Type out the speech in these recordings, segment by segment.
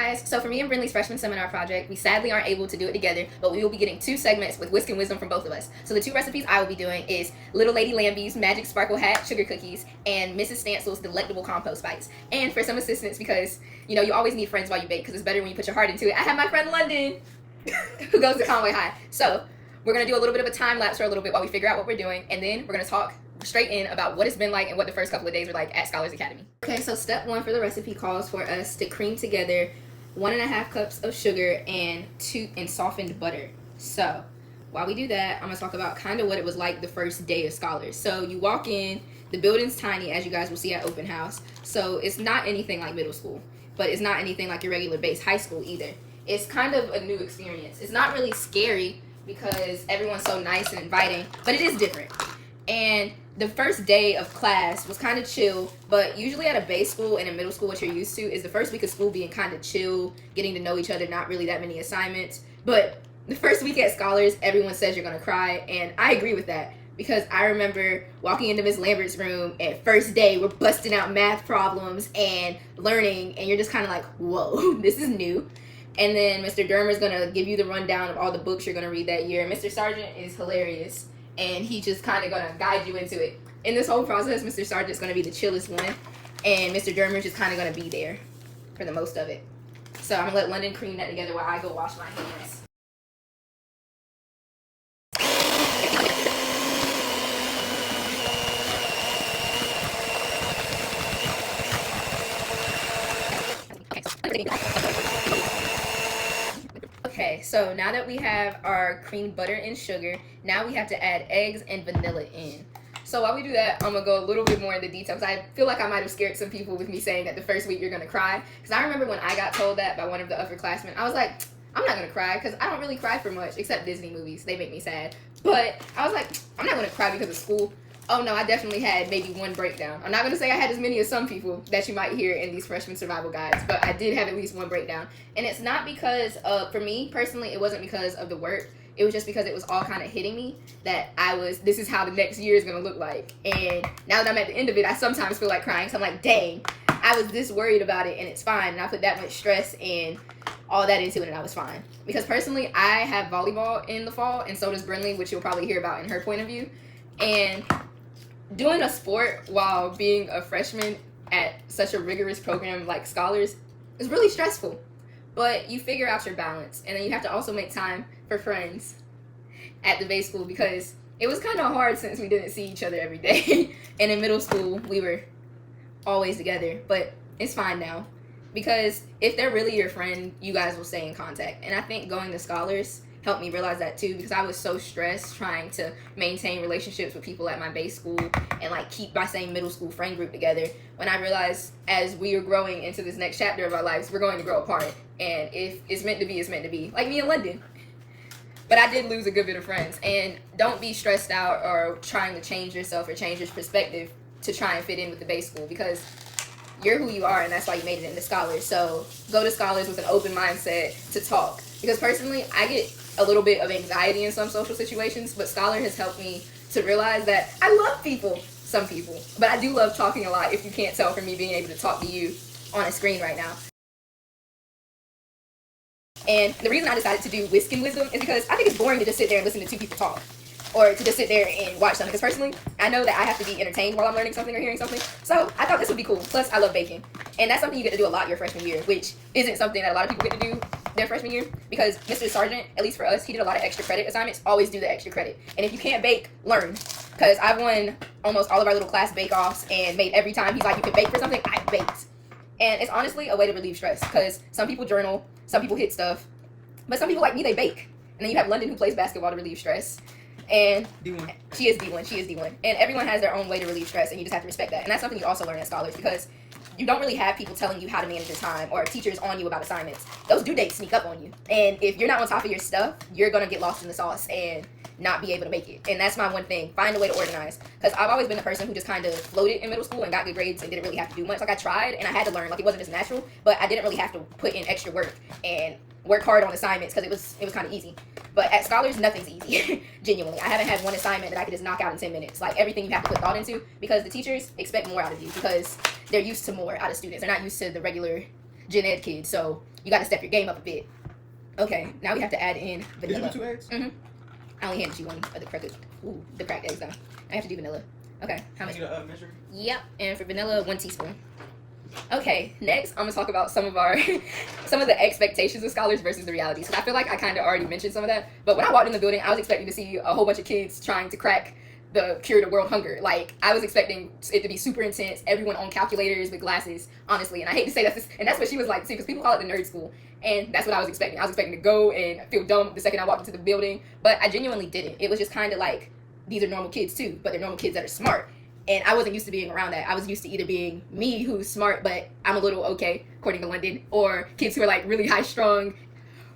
guys, so for me and Brenly's freshman seminar project, we sadly aren't able to do it together, but we will be getting 2 segments with Whisk and Wisdom from both of us. So the 2 recipes I will be doing is Little Lady Lambie's Magic Sparkle Hat Sugar Cookies and Mrs. Stansel's Delectable Compost Bites. And for some assistance, because, you know, you always need friends while you bake, because it's better when you put your heart into it, I have my friend London, who goes to Conway High. So we're going to do a little bit of a time lapse for a little bit while we figure out what we're doing, and then we're going to talk straight in about what it's been like and what the first couple of days were like at Scholars Academy. Okay, so step 1 for the recipe calls for us to cream together 1.5 cups of sugar and softened butter. So while we do that, I'm gonna talk about kind of what it was like the first day of Scholars. So you walk in, the building's tiny, as you guys will see at open house. So it's not anything like middle school, but it's not anything like your regular base high school either. It's kind of a new experience. It's not really scary because everyone's so nice and inviting, but it is different. And the first day of class was kind of chill, but usually at a base school and a middle school, what you're used to is the first week of school being kind of chill, getting to know each other, not really that many assignments. But the first week at Scholars, everyone says you're going to cry, and I agree with that because I remember walking into Miss Lambert's room at first day, we're busting out math problems and learning, and you're just kind of like, whoa, this is new. And then Mr. Dermer's going to give you the rundown of all the books you're going to read that year. Mr. Sargent is hilarious. And he just kind of going to guide you into it. In this whole process, Mr. Sargent's going to be the chillest one. And Mr. Dermer's just kind of going to be there for the most of it. So I'm going to let London cream that together while I go wash my hands. Okay, so now that we have our creamed butter and sugar, now we have to add eggs and vanilla in. So while we do that, I'm going to go a little bit more into details. I feel like I might have scared some people with me saying that the first week you're going to cry. Because I remember when I got told that by one of the upperclassmen, I was like, I'm not going to cry because I don't really cry for much, except Disney movies. They make me sad. But I was like, I'm not going to cry because of school. Oh no, I definitely had maybe one breakdown. I'm not going to say I had as many as some people that you might hear in these freshman survival guides, but I did have at least one breakdown. And it's not because of, for me personally, it wasn't because of the work. It was just because it was all kind of hitting me that this is how the next year is going to look like. And now that I'm at the end of it, I sometimes feel like crying. So I'm like, dang, I was this worried about it and it's fine. And I put that much stress and all that into it and I was fine. Because personally, I have volleyball in the fall and so does Brenly, which you'll probably hear about in her point of view. And doing a sport while being a freshman at such a rigorous program like Scholars is really stressful. But you figure out your balance. And then you have to also make time for friends at the base school because it was kind of hard since we didn't see each other every day. And in middle school, we were always together. But it's fine now. Because if they're really your friend, you guys will stay in contact. And I think going to Scholars helped me realize that too because I was so stressed trying to maintain relationships with people at my base school and like keep my same middle school friend group together when I realized as we are growing into this next chapter of our lives, we're going to grow apart. And if it's meant to be, it's meant to be. Like me and London. But I did lose a good bit of friends. And don't be stressed out or trying to change yourself or change your perspective to try and fit in with the base school because you're who you are and that's why you made it into Scholars. So go to Scholars with an open mindset to talk. Because personally, I get a little bit of anxiety in some social situations, but Scholar has helped me to realize that I love people, some people, but I do love talking a lot if you can't tell from me being able to talk to you on a screen right now. And the reason I decided to do Whisk and Wisdom is because I think it's boring to just sit there and listen to 2 people talk or to just sit there and watch something because personally, I know that I have to be entertained while I'm learning something or hearing something, so I thought this would be cool. Plus, I love baking, and that's something you get to do a lot your freshman year, which isn't something that a lot of people get to do their freshman year because Mr. Sargent, at least for us, he did a lot of extra credit assignments. Always do the extra credit. And if you can't bake, learn. Because I won almost all of our little class bake-offs and made every time he's like, you can bake for something, I baked. And it's honestly a way to relieve stress because some people journal, some people hit stuff, but some people like me, they bake. And then you have London who plays basketball to relieve stress. And D1. She is D1. And everyone has their own way to relieve stress and you just have to respect that. And that's something you also learn at Scholars because you don't really have people telling you how to manage your time or teachers on you about assignments. Those due dates sneak up on you. And if you're not on top of your stuff, you're going to get lost in the sauce and not be able to make it. And that's my one thing. Find a way to organize. Because I've always been the person who just kind of floated in middle school and got good grades and didn't really have to do much. Like I tried and I had to learn. Like it wasn't just natural, but I didn't really have to put in extra work and work hard on assignments because it was kind of easy. But at Scholars, nothing's easy. Genuinely. I haven't had one assignment that I could just knock out in 10 minutes. Like everything you have to put thought into because the teachers expect more out of you because they're used to more out of students. They're not used to the regular gen ed kids. So you got to step your game up a bit. Okay, now we have to add in vanilla. Did you do 2 eggs? Mm-hmm. I only handed you one of the cracked eggs though. I have to do vanilla. Okay, how much? Measure? Yep, and for vanilla, 1 teaspoon. Okay, next I'm gonna talk about some of the expectations of scholars versus the realities. Because I feel like I kind of already mentioned some of that. But when I walked in the building, I was expecting to see a whole bunch of kids trying to crack the cure to world hunger. Like, I was expecting it to be super intense, everyone on calculators with glasses, honestly. And I hate to say that, and that's what she was like too, because people call it the nerd school. And that's what I was expecting. I was expecting to go and feel dumb the second I walked into the building. But I genuinely didn't. It was just kind of like, these are normal kids too, but they're normal kids that are smart. And I wasn't used to being around that. I was used to either being me, who's smart, but I'm a little okay, according to London, or kids who are like really high strung,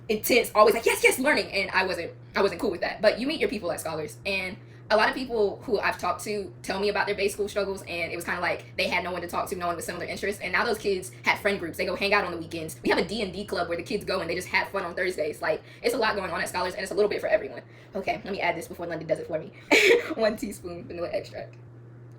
intense, always like, yes, learning. And I wasn't cool with that. But you meet your people as scholars. And a lot of people who I've talked to tell me about their base school struggles, and it was kind of like they had no one to talk to, no one with similar interests. And now those kids have friend groups. They go hang out on the weekends. We have a D&D club where the kids go and they just have fun on Thursdays. Like, it's a lot going on at Scholars, and it's a little bit for everyone. Okay, let me add this before London does it for me. 1 teaspoon vanilla extract.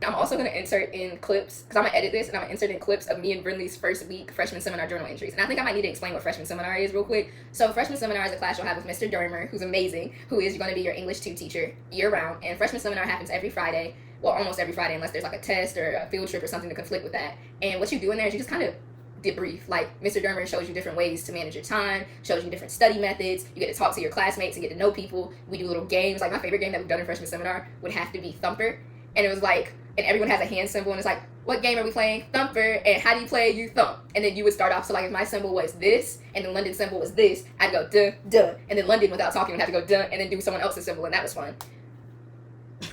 I'm also going to insert in clips, because I'm going to edit this, and I'm going to insert in clips of me and Brenly's first week freshman seminar journal entries. And I think I might need to explain what freshman seminar is real quick. So freshman seminar is a class you'll have with Mr. Dermer, who's amazing, who is going to be your English 2 teacher year-round. And freshman seminar happens every Friday, well, almost every Friday, unless there's like a test or a field trip or something to conflict with that. And what you do in there is you just kind of debrief. Like, Mr. Dermer shows you different ways to manage your time, shows you different study methods. You get to talk to your classmates and get to know people. We do little games. Like, my favorite game that we've done in freshman seminar would have to be Thumper. And it was like, and everyone has a hand symbol, and it's like, what game are we playing? Thumper. And how do you play? You thump. And then you would start off, so like if my symbol was this, and the London symbol was this, I'd go duh, duh. And then London, without talking, would have to go duh, and then do someone else's symbol, and that was fun.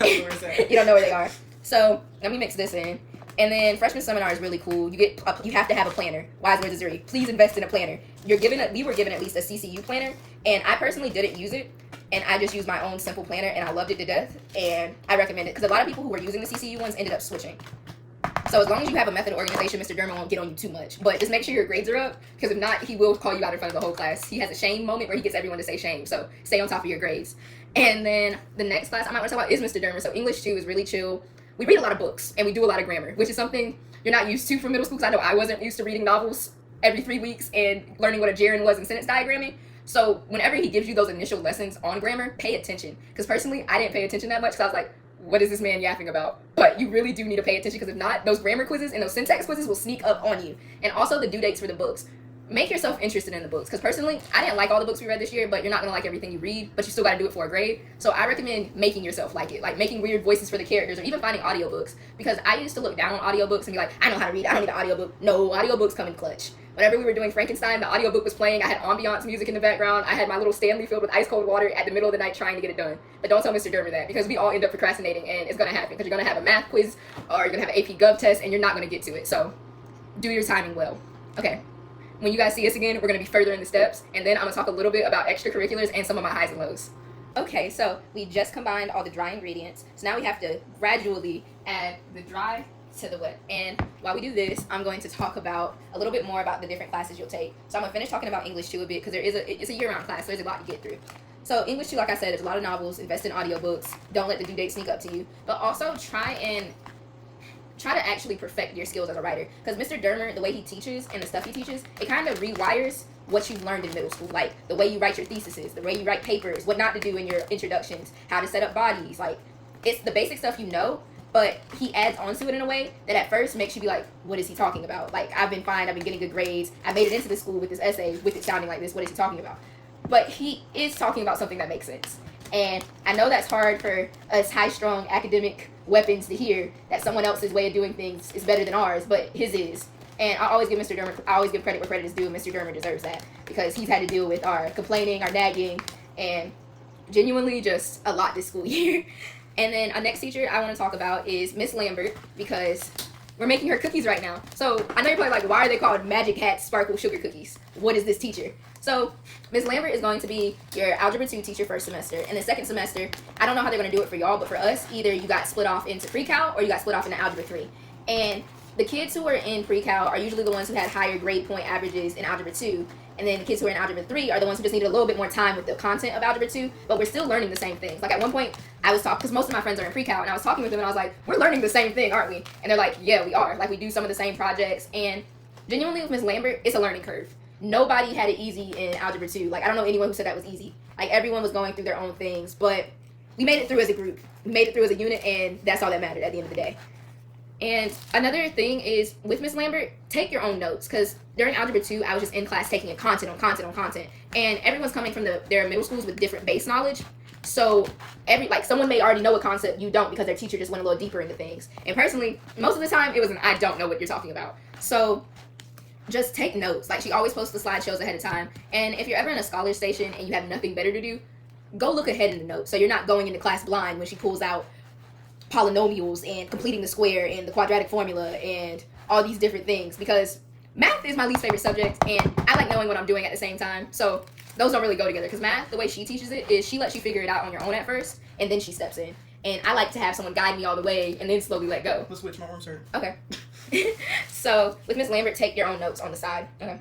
You don't know where they are. So let me mix this in. And then freshman seminar is really cool. You have to have a planner. Wise words of Zuri. Please invest in a planner. We were given at least a CCU planner, and I personally didn't use it. And I just used my own simple planner, and I loved it to death, and I recommend it, because a lot of people who were using the CCU ones ended up switching. So as long as you have a method of organization, Mr. Dermer won't get on you too much. But just make sure your grades are up, because if not, he will call you out in front of the whole class. He has a shame moment where he gets everyone to say shame, so stay on top of your grades. And then the next class I might want to talk about is Mr. Dermer. So English 2 is really chill. We read a lot of books, and we do a lot of grammar, which is something you're not used to from middle school, because I know I wasn't used to reading novels every 3 weeks and learning what a gerund was in sentence diagramming. So whenever he gives you those initial lessons on grammar, pay attention. Because personally, I didn't pay attention that much, because I was like, what is this man yapping about? But you really do need to pay attention, because if not, those grammar quizzes and those syntax quizzes will sneak up on you. And also the due dates for the books. Make yourself interested in the books. Because personally, I didn't like all the books we read this year, but you're not going to like everything you read, but you still got to do it for a grade. So I recommend making yourself like it. Like making weird voices for the characters, or even finding audiobooks. Because I used to look down on audiobooks and be like, I know how to read, I don't need an audiobook. No, audiobooks come in clutch. Whenever we were doing Frankenstein, the audiobook was playing. I had ambiance music in the background. I had my little Stanley filled with ice cold water at the middle of the night trying to get it done. But don't tell Mr. Dermer that, because we all end up procrastinating, and it's going to happen, because you're going to have a math quiz or you're going to have an AP Gov test, and you're not going to get to it. So do your timing well. Okay. When you guys see us again, we're going to be further in the steps, and then I'm going to talk a little bit about extracurriculars and some of my highs and lows. Okay, so we just combined all the dry ingredients. So now we have to gradually add the dry to the wet. And while we do this, I'm going to talk about a little bit more about the different classes you'll take. So I'm going to finish talking about English 2 a bit, because it's a year-round class, so there's a lot to get through. So English 2, like I said, there's a lot of novels. Invest in audiobooks. Don't let the due date sneak up to you. But also try to actually perfect your skills as a writer. Because Mr. Dermer, the way he teaches and the stuff he teaches, it kind of rewires what you've learned in middle school. Like the way you write your theses, the way you write papers, what not to do in your introductions, how to set up bodies. Like, it's the basic stuff you know, but he adds on to it in a way that at first makes you be like, what is he talking about? Like, I've been fine, I've been getting good grades, I made it into the school with this essay, with it sounding like this, what is he talking about? But he is talking about something that makes sense. And I know that's hard for us high-strung academic weapons to hear, that someone else's way of doing things is better than ours, but his is. And I always give credit where credit is due, and Mr. Dermer deserves that, because he's had to deal with our complaining, our nagging, and genuinely just a lot this school year. And then our next teacher I want to talk about is Miss Lambert, because we're making her cookies right now. So I know you're probably like, why are they called Magic Hat Sparkle Sugar Cookies? What is this teacher? So Miss Lambert is going to be your Algebra 2 teacher first semester. And the second semester, I don't know how they're going to do it for y'all, but for us, either you got split off into pre-cal or you got split off into Algebra 3. And the kids who are in pre-cal are usually the ones who had higher grade point averages in Algebra 2. And then the kids who are in Algebra 3 are the ones who just needed a little bit more time with the content of Algebra 2, but we're still learning the same things. Like, at one point, I was talking, because most of my friends are in pre-cal, and I was talking with them, and I was like, we're learning the same thing, aren't we? And they're like, yeah, we are. Like, we do some of the same projects, and genuinely with Ms. Lambert, it's a learning curve. nobody had it easy in Algebra 2. Like, I don't know anyone who said that was easy. Like, everyone was going through their own things, but we made it through as a group. We made it through as a unit, and that's all that mattered at the end of the day. And another thing is, with Miss Lambert, take your own notes, because during Algebra 2, I was just in class taking content on content on content, and everyone's coming from their middle schools with different base knowledge. So someone may already know a concept you don't because their teacher just went a little deeper into things. And personally, most of the time, it was an I don't know what you're talking about. So just take notes. Like, she always posts the slideshows ahead of time. And if you're ever in a scholar station and you have nothing better to do, go look ahead in the notes. So you're not going into class blind when she pulls out polynomials and completing the square and the quadratic formula and all these different things, because math is my least favorite subject and I like knowing what I'm doing at the same time. So those don't really go together, because math, the way she teaches it is she lets you figure it out on your own at first and then she steps in. And I like to have someone guide me all the way and then slowly let go. Let's switch. My arms hurt. Okay. So with Miss Lambert, take your own notes on the side. Okay.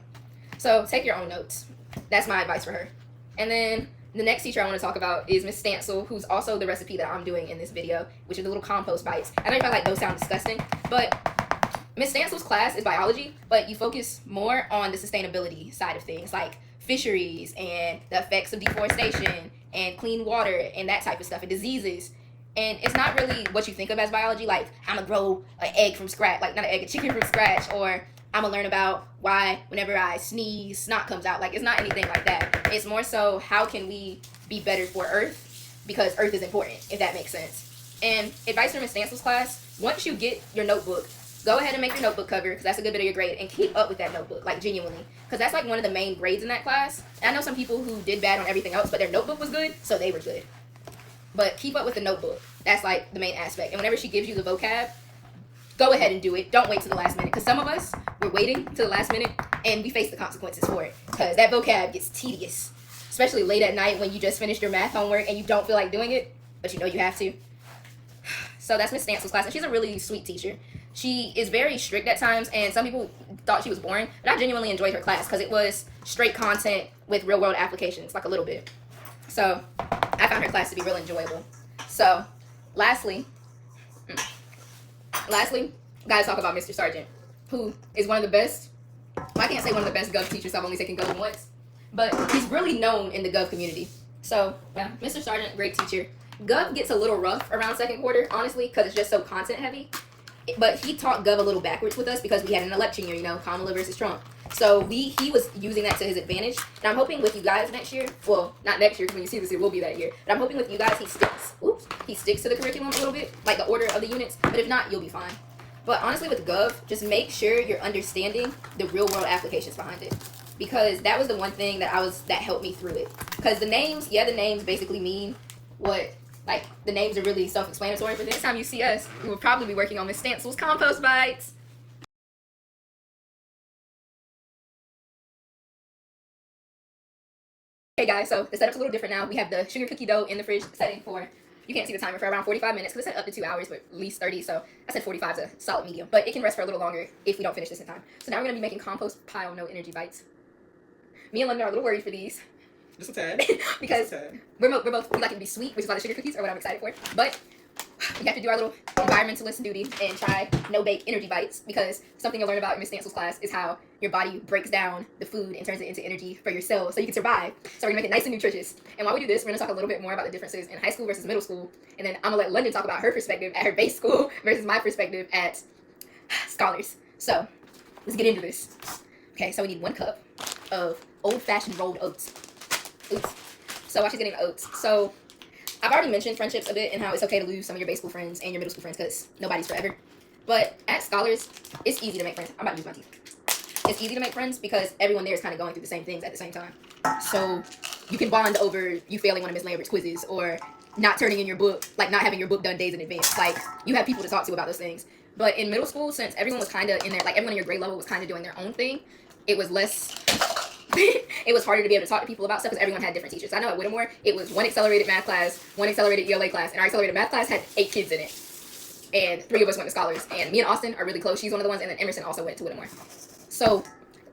So take your own notes. That's my advice for her. And then the next teacher I want to talk about is Miss Stancil, who's also the recipe that I'm doing in this video, which is the little compost bites. I know you probably like those sound disgusting, but Miss Stancil's class is biology, but you focus more on the sustainability side of things, like fisheries and the effects of deforestation and clean water and that type of stuff, and diseases. And it's not really what you think of as biology, like I'm gonna grow an egg from scratch, like not an egg, a chicken from scratch, or I'm gonna learn about why whenever I sneeze, snot comes out. Like, it's not anything like that. It's more so, how can we be better for Earth? Because Earth is important, if that makes sense. And advice from Miss Stancil's class, once you get your notebook, go ahead and make your notebook cover, because that's a good bit of your grade, and keep up with that notebook, like genuinely. Because that's like one of the main grades in that class. And I know some people who did bad on everything else, but their notebook was good, so they were good. But keep up with the notebook. That's like the main aspect. And whenever she gives you the vocab, go ahead and do it. Don't wait till the last minute. Because some of us, we're waiting till the last minute and we face the consequences for it. Because that vocab gets tedious. Especially late at night when you just finished your math homework and you don't feel like doing it, but you know you have to. So that's Miss Stancil's class. And she's a really sweet teacher. She is very strict at times, and some people thought she was boring. But I genuinely enjoyed her class because it was straight content with real world applications, like a little bit. So I found her class to be real enjoyable. So lastly, we gotta talk about Mr. Sargent, who is one of the best, well, I can't say one of the best Gov teachers, I've only taken Gov once, but he's really known in the Gov community. So yeah, Mr. Sargent, great teacher. Gov gets a little rough around second quarter, honestly, because it's just so content heavy. But he taught Gov a little backwards with us because we had an election year, you know, Kamala versus Trump. So he was using that to his advantage. And I'm hoping with you guys next year, well, not next year, because when you see this, it will be that year. But I'm hoping with you guys, he sticks to the curriculum a little bit, like the order of the units. But if not, you'll be fine. But honestly, with Gov, just make sure you're understanding the real world applications behind it. Because that was the one thing that helped me through it. Because the names basically mean what, like, the names are really self-explanatory. But the next time you see us, we will probably be working on Miss Stancil's compost bites. Okay guys, so the setup's a little different now. We have the sugar cookie dough in the fridge setting for, you can't see the timer, for around 45 minutes, because it said up to 2 hours, but at least 30, so I said 45 is a solid medium. But it can rest for a little longer if we don't finish this in time. So now we're going to be making compost pile no energy bites. Me and London are a little worried for these. Just a tad. Because we like it to be sweet, which is why the sugar cookies are what I'm excited for. But we have to do our little environmentalist duty and try no-bake energy bites, because something you'll learn about in Miss Stancil's class is how your body breaks down the food and turns it into energy for your cells so you can survive. So we're going to make it nice and nutritious. And while we do this, we're going to talk a little bit more about the differences in high school versus middle school. And then I'm going to let London talk about her perspective at her base school versus my perspective at scholars. So let's get into this. Okay, so we need 1 cup of old-fashioned rolled oats. Oops. So while she's getting the oats, so I've already mentioned friendships a bit and how it's okay to lose some of your base school friends and your middle school friends because nobody's forever. But at scholars, it's easy to make friends. I'm about to use my teeth. It's easy to make friends because everyone there is kind of going through the same things at the same time. So you can bond over you failing one of Miss Lambert's quizzes or not turning in your book, like not having your book done days in advance. Like, you have people to talk to about those things. But in middle school, since everyone was kind of in there, like everyone in your grade level was kind of doing their own thing, it was less... it was harder to be able to talk to people about stuff because everyone had different teachers. I know at Whittemore, it was 1 accelerated math class, 1 accelerated ELA class, and our accelerated math class had 8 kids in it. And 3 of us went to scholars. And me and Austin are really close. She's one of the ones, and then Emerson also went to Whittemore. So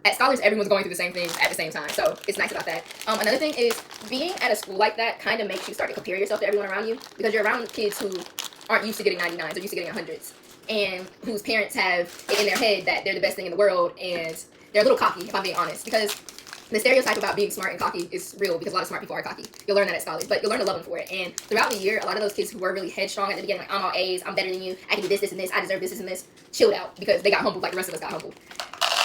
at scholars, everyone's going through the same things at the same time. So it's nice about that. Another thing is, being at a school like that kind of makes you start to compare yourself to everyone around you because you're around kids who aren't used to getting 99s, they're used to getting 100s. and whose parents have it in their head that they're the best thing in the world, and they're a little cocky, if I'm being honest, because the stereotype about being smart and cocky is real because a lot of smart people are cocky. You'll learn that at Scholars, but you'll learn to love them for it. And throughout the year, a lot of those kids who were really headstrong at the beginning, like, I'm all A's, I'm better than you, I can do this, this, and this, I deserve this, and this, chilled out because they got humbled like the rest of us got humbled.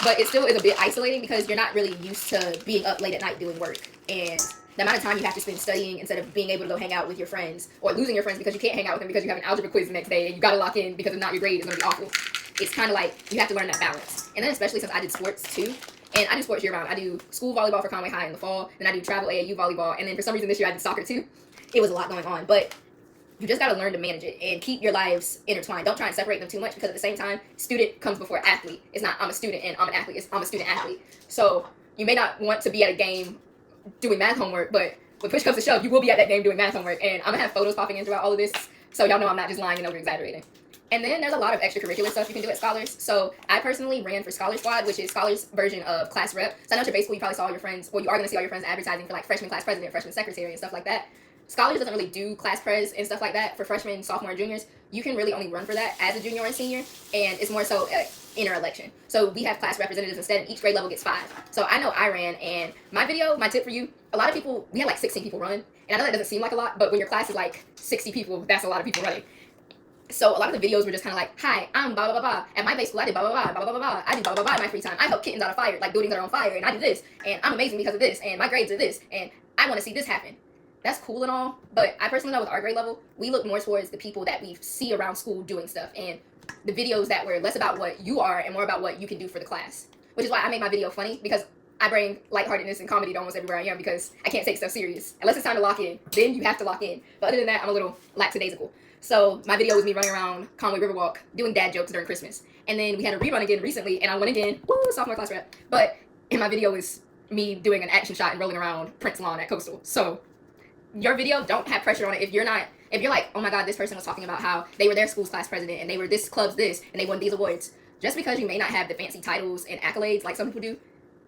But it still is a bit isolating because you're not really used to being up late at night doing work. And the amount of time you have to spend studying instead of being able to go hang out with your friends, or losing your friends because you can't hang out with them because you have an algebra quiz the next day and you got to lock in because if not, your grade is going to be awful. It's kind of like you have to learn that balance. And then especially since I did sports too, and I do sports year round. I do school volleyball for Conway High in the fall, then I do travel AAU volleyball, and then for some reason this year I did soccer too. It was a lot going on, but you just got to learn to manage it and keep your lives intertwined. Don't try and separate them too much because at the same time, student comes before athlete. It's not I'm a student and I'm an athlete. It's I'm a student athlete. So you may not want to be at a game doing math homework, but when push comes to shove, you will be at that game doing math homework. And I'm going to have photos popping in throughout all of this, so y'all know I'm not just lying and over-exaggerating. And then there's a lot of extracurricular stuff you can do at Scholars. So I personally ran for Scholar Squad, which is Scholars' version of class rep. So I know at your base school, you probably saw all your friends, well, you are going to see all your friends advertising for like freshman class president, freshman secretary, and stuff like that. Scholars doesn't really do class pres and stuff like that for freshmen, sophomore, and juniors. You can really only run for that as a junior or senior, and it's more so inner election. So we have class representatives instead, and each grade level gets 5. So I know I ran, and my video, my tip for you, a lot of people, we had like 16 people run, and I know that doesn't seem like a lot, but when your class is like 60 people, that's a lot of people running. So a lot of the videos were just kind of like, hi, I'm blah, blah, blah, blah. At my base school, I did blah, blah, blah, blah, blah, blah, blah. I do blah, blah, blah in my free time. I help kittens out of fire, like buildings that are on fire, and I did this, and I'm amazing because of this, and my grades are this, and I want to see this happen. That's cool and all, but I personally know with our grade level, we look more towards the people that we see around school doing stuff, and the videos that were less about what you are and more about what you can do for the class. Which is why I made my video funny, because I bring lightheartedness and comedy to almost everywhere I am because I can't take stuff serious. Unless it's time to lock in, then you have to lock in. But other than that, I'm a little lackadaisical. So my video was me running around Conway Riverwalk doing dad jokes during Christmas. And then we had a rerun again recently, and I went again, woo, sophomore class rep. But in my video was me doing an action shot and rolling around Prince Lawn at Coastal. So your video, don't have pressure on it if you're like, oh my god, this person was talking about how they were their school's class president and they were this club's this and they won these awards. Just because you may not have the fancy titles and accolades like some people do,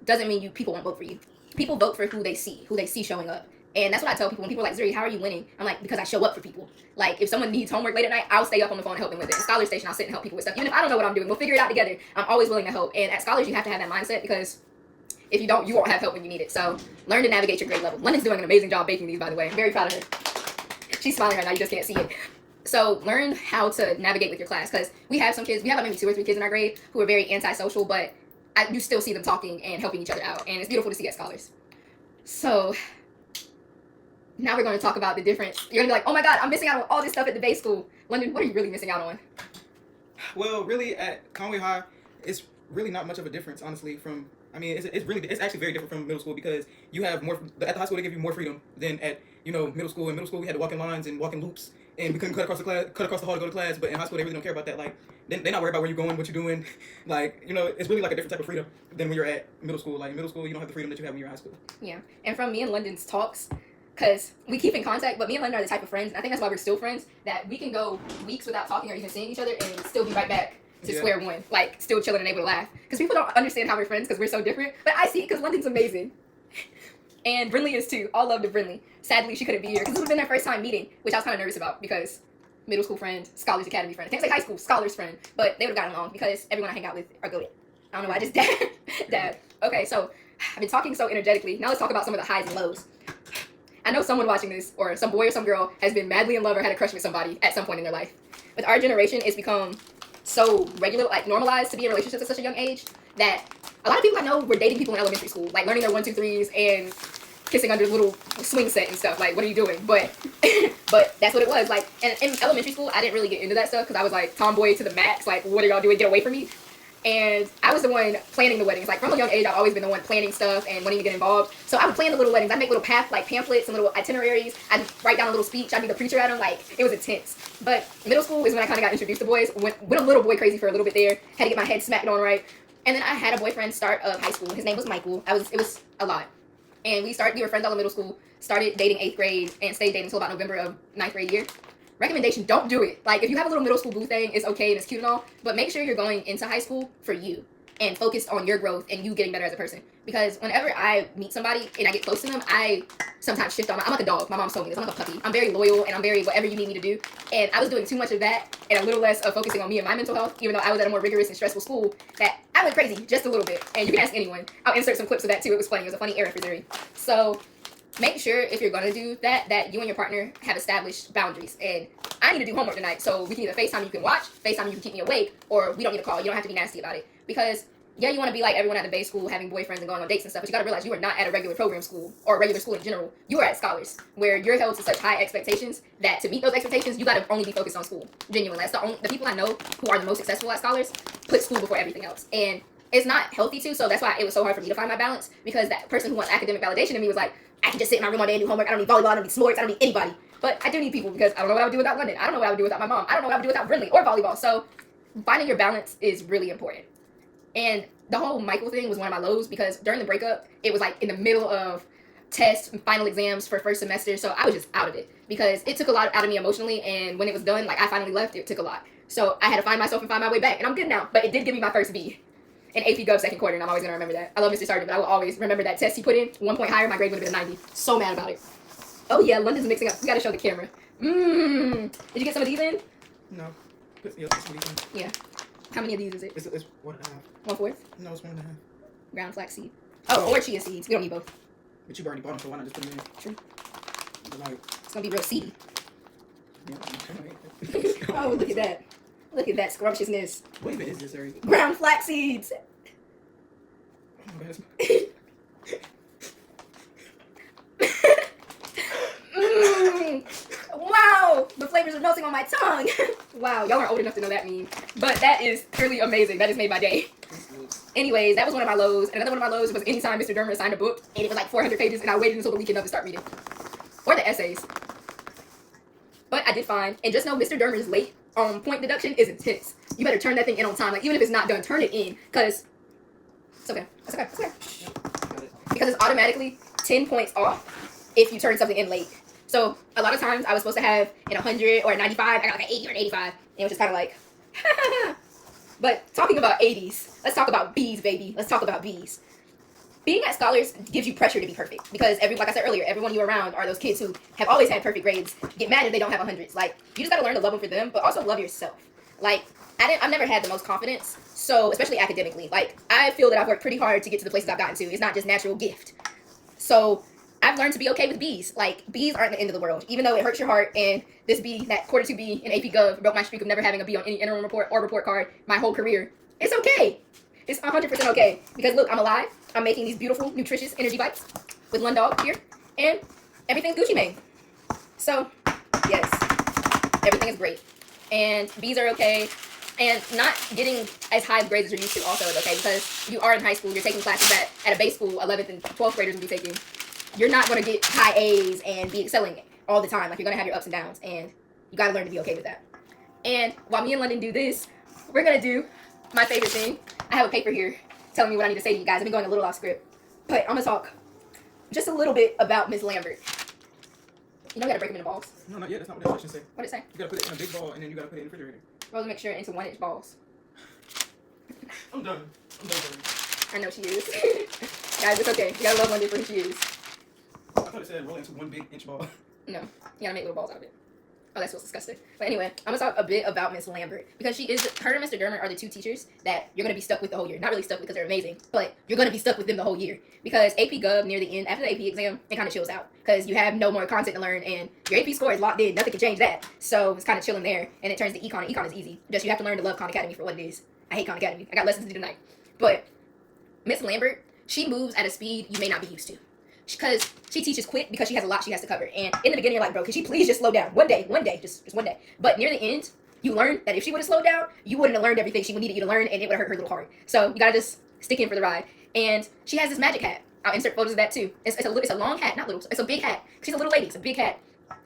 doesn't mean people won't vote for you. People vote for who they see showing up. And that's what I tell people when people are like, Zuri, how are you winning? I'm like, because I show up for people. Like, if someone needs homework late at night, I'll stay up on the phone and help them with it. At Scholar Station, I'll sit and help people with stuff. Even if I don't know what I'm doing, we'll figure it out together. I'm always willing to help. And at Scholars, you have to have that mindset because if you don't, you won't have help when you need it. So learn to navigate your grade level. London's doing an amazing job baking these, by the way. I'm very proud of her. She's smiling right now. You just can't see it. So learn how to navigate with your class because we have some kids. We have like maybe 2 or 3 kids in our grade who are very antisocial, but you still see them talking and helping each other out. And it's beautiful to see at Scholars. So now we're going to talk about the difference. You're going to be like, oh my god, I'm missing out on all this stuff at the base school. London, what are you really missing out on? Well, really at Conway High, it's really not much of a difference, honestly, from, I mean, it's actually very different from middle school because you have more, at the high school they give you more freedom than at, middle school. In middle school we had to walk in lines and walk in loops and we couldn't cut across the hall to go to class, but in high school they really don't care about that. Like, they're not worried about where you're going, what you're doing. Like, it's really like a different type of freedom than when you're at middle school. Like, in middle school you don't have the freedom that you have when you're in high school. Yeah, and from me and London's talks, because we keep in contact, but me and London are the type of friends, and I think that's why we're still friends, that we can go weeks without talking or even seeing each other and still be right back to square one, like still chilling and able to laugh. Because people don't understand how we're friends because we're so different, but I see it because London's amazing. And Brenly is too. All love to Brenly. Sadly, she couldn't be here because this would have been their first time meeting, which I was kind of nervous about because middle school friend, Scholars Academy friend. I can't say high school, Scholars friend, but they would have gotten along because everyone I hang out with are goated. I don't know why I just dad. Okay, so I've been talking so energetically. Now let's talk about some of the highs and lows. I know someone watching this, or some boy or some girl, has been madly in love or had a crush with somebody at some point in their life. With our generation, it's become so regular, like normalized to be in relationships at such a young age that a lot of people I know were dating people in elementary school, like learning their 1, 2, 3s and kissing under little swing set and stuff. Like, what are you doing? But but that's what it was. Like, and in elementary school, I didn't really get into that stuff because I was like tomboy to the max. Like, what are y'all doing? Get away from me. And I was the one planning the weddings. Like, from a young age, I've always been the one planning stuff and wanting to get involved. So I would plan the little weddings. I'd make little pamphlets and little itineraries. I'd write down a little speech. I'd be the preacher at them. Like, it was intense. But middle school is when I kind of got introduced to boys. Went a little boy crazy for a little bit there. Had to get my head smacked on right. And then I had a boyfriend start of high school. His name was Michael. It was a lot. And we were friends all in middle school. Started dating 8th grade and stayed dating until about November of 9th grade year. Recommendation, don't do it. Like, if you have a little middle school boo thing, it's okay and it's cute and all. But make sure you're going into high school for you. and focused on your growth and you getting better as a person. Because whenever I meet somebody and I get close to them, I sometimes shift on I'm like a dog. My mom's told me this. I'm like a puppy. I'm very loyal and I'm very whatever you need me to do. And I was doing too much of that and a little less of focusing on me and my mental health, even though I was at a more rigorous and stressful school, that I went crazy just a little bit. And you can ask anyone. I'll insert some clips of that too. It was funny. It was a funny era for Zuri. So make sure if you're going to do that, that you and your partner have established boundaries. And I need to do homework tonight, so we can either FaceTime, you can watch, FaceTime, you can keep me awake, or we don't need to call. You don't have to be nasty about it. Because, yeah, you want to be like everyone at the base school, having boyfriends and going on dates and stuff, but you got to realize you are not at a regular program school, or a regular school in general. You are at Scholars, where you're held to such high expectations that to meet those expectations, you got to only be focused on school. Genuinely. That's the people I know who are the most successful at Scholars put school before everything else. And it's not healthy too, so that's why it was so hard for me to find my balance, because that person who wants academic validation in me was like, I can just sit in my room all day and do homework. I don't need volleyball. I don't need sports. I don't need anybody. But I do need people, because I don't know what I would do without London. I don't know what I would do without my mom. I don't know what I would do without Brenly or volleyball. So finding your balance is really important. And the whole Michael thing was one of my lows, because during the breakup, it was like in the middle of tests and final exams for first semester. So I was just out of it, because it took a lot out of me emotionally. And when it was done, like I finally left, it took a lot. So I had to find myself and find my way back. And I'm good now. But it did give me my first B in AP Gov second quarter, and I'm always going to remember that. I love Mr. Sargent, but I will always remember that test he put in. 1 point higher, my grade would have been a 90. So mad about it. Oh yeah, London's mixing up. We got to show the camera. Did you get some of these in? No. Yeah. How many of these is it? It's 1.5. 1/4? No, it's 1.5. Ground flax seed. Oh, or chia seeds. We don't need both. But you've already bought them, so why not just put them in? True. Like, it's going to be real seedy. Yeah, Oh, look at that. Look at that scrumptiousness. What even is this, Zuri? Ground flax seeds. Oh my God. Wow, the flavors are melting on my tongue. Wow, y'all aren't old enough to know that meme. But that is truly amazing. That has made my day. Anyways, that was one of my lows. And another one of my lows was anytime Mr. Dermer assigned a book, and it was like 400 pages, and I waited until the weekend of to start reading. Or the essays. But I did fine. And just know Mr. Dermer's late point deduction is intense. You better turn that thing in on time. Like, even if it's not done, turn it in. Because it's okay. It's okay. It's okay. Because it's automatically 10 points off if you turn something in late. So a lot of times I was supposed to have an 100 or a 95. I got like an 80 or an 85. And it was just kind of like, But talking about 80s, let's talk about B's, baby. Let's talk about B's. Being at Scholars gives you pressure to be perfect, because like I said earlier, everyone you around are those kids who have always had perfect grades, get mad if they don't have 100s. Like, you just gotta learn to love them for them, but also love yourself. Like, I've never had the most confidence, so especially academically. Like, I feel that I've worked pretty hard to get to the places I've gotten to. It's not just natural gift. So I've learned to be okay with B's. Like, B's aren't the end of the world, even though it hurts your heart. And this B, that quarter 2 B in AP Gov, broke my streak of never having a B on any interim report or report card my whole career. It's okay. It's 100% okay. Because look, I'm alive. I'm making these beautiful, nutritious energy bites with Lundog here. And everything's Gucci Mane. So, yes. Everything is great. And B's are okay. And not getting as high grades as you're used to also is okay. Because you are in high school. You're taking classes that at a base school, 11th and 12th graders will be taking. You're not going to get high A's and be excelling all the time. Like, you're going to have your ups and downs. And you got to learn to be okay with that. And while me and London do this, we're going to do my favorite thing. I have a paper here telling me what I need to say to you guys. I've been going a little off script. But I'm going to talk just a little bit about Miss Lambert. You know you got to break them into balls. No, not yet. That's not what that question say. What did it say? You got to put it in a big ball, and then you got to put it in the refrigerator. Roll the mixture into 1-inch balls. I'm done. I know she is. Guys, it's okay. You got to love London for who she is. I thought it said roll into 1 big inch ball. No. You got to make little balls out of it. Oh, that feels disgusting. But anyway, I'm going to talk a bit about Miss Lambert. Because her and Mr. Dermer are the two teachers that you're going to be stuck with the whole year. Not really stuck with because they're amazing, but you're going to be stuck with them the whole year. Because AP Gov, near the end, after the AP exam, it kind of chills out. Because you have no more content to learn, and your AP score is locked in. Nothing can change that. So it's kind of chilling there, and it turns to Econ. Econ is easy. Just you have to learn to love Khan Academy for what it is. I hate Khan Academy. I got lessons to do tonight. But Miss Lambert, she moves at a speed you may not be used to. Because she teaches quick because she has a lot she has to cover. And in the beginning, you're like, bro, could she please just slow down? One day, just one day. But near the end, you learn that if she would have slowed down, you wouldn't have learned everything she needed you to learn, and it would have hurt her little heart. So you gotta just stick in for the ride. And she has this magic hat. I'll insert photos of that too. It's a long hat, not little. It's a big hat. She's a little lady. It's a big hat.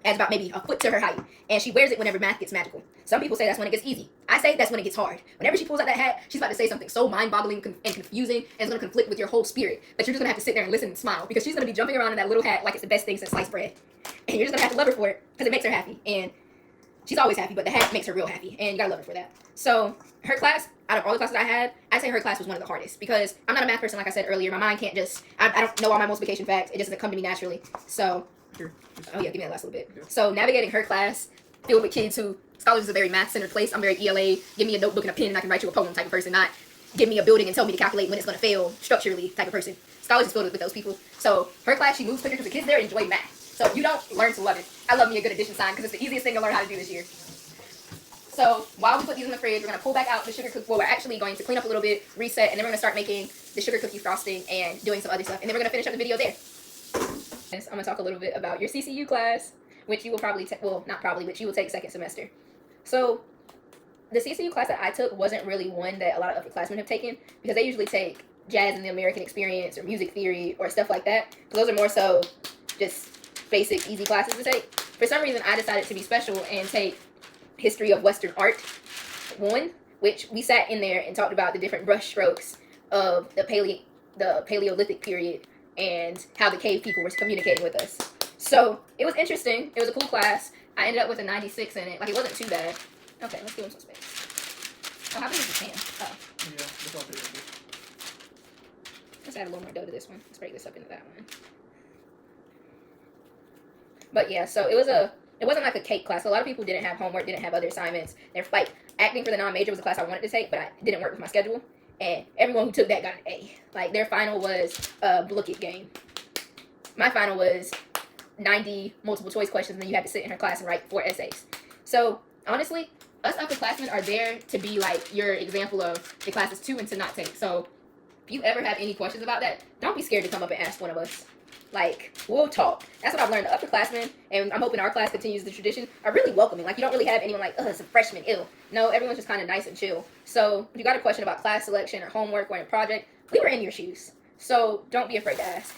Adds about maybe a foot to her height. And she wears it whenever math gets magical. Some people say that's when it gets easy. I say that's when it gets hard. Whenever she pulls out that hat, she's about to say something so mind-boggling and confusing, and it's going to conflict with your whole spirit, that you're just going to have to sit there and listen and smile, because she's going to be jumping around in that little hat like it's the best thing since sliced bread. And you're just going to have to love her for it, because it makes her happy. And she's always happy, but the hat makes her real happy, and you gotta love her for that. So her class, out of all the classes I had, I'd say her class was one of the hardest because I'm not a math person, like I said earlier. My mind can't just, I don't know all my multiplication facts. It just doesn't come to me naturally. So, oh yeah, give me that last little bit. So navigating her class filled with kids who, Scholars is a very math-centered place. I'm very ELA, give me a notebook and a pen and I can write you a poem type of person, not give me a building and tell me to calculate when it's going to fail structurally type of person. Scholars is filled with those people. So her class, she moves quicker because the kids there enjoy math. So you don't learn to love it. I love me a good addition sign because it's the easiest thing to learn how to do this year. So while we put these in the fridge, we're going to pull back out the sugar cookie. Well, we're actually going to clean up a little bit, reset, and then we're going to start making the sugar cookie frosting and doing some other stuff. And then we're going to finish up the video there. I'm going to talk a little bit about your CCU class, which you will probably take, well, not probably, but you will take second semester. So the CCU class that I took wasn't really one that a lot of upperclassmen have taken because they usually take jazz and the American experience or music theory or stuff like that. Because those are more so just basic, easy classes to take. For some reason, I decided to be special and take History of Western Art 1, which we sat in there and talked about the different brush strokes of the Paleolithic period and how the cave people were communicating with us. So it was interesting. It was a cool class. I ended up with a 96 in it. Like, it wasn't too bad. Okay, let's give him some space. Oh, how big is the pan? Oh. Yeah, that's all pretty good. Let's add a little more dough to this one. Let's break this up into that one. But yeah, so it wasn't like a cake class. A lot of people didn't have homework, didn't have other assignments. They're like, acting for the non-major was a class I wanted to take, but it didn't work with my schedule. And everyone who took that got an A. Like, their final was a look-it game. My final was 90 multiple choice questions, and then you had to sit in her class and write 4 essays. So honestly, us upperclassmen are there to be like your example of the classes to and to not take. So if you ever have any questions about that, don't be scared to come up and ask one of us. Like, we'll talk. That's what I've learned. The upperclassmen, and I'm hoping our class continues the tradition, are really welcoming. Like, you don't really have anyone like, it's a freshman, ill. No, everyone's just kind of nice and chill. So if you got a question about class selection or homework or a project, we were in your shoes. So don't be afraid to ask.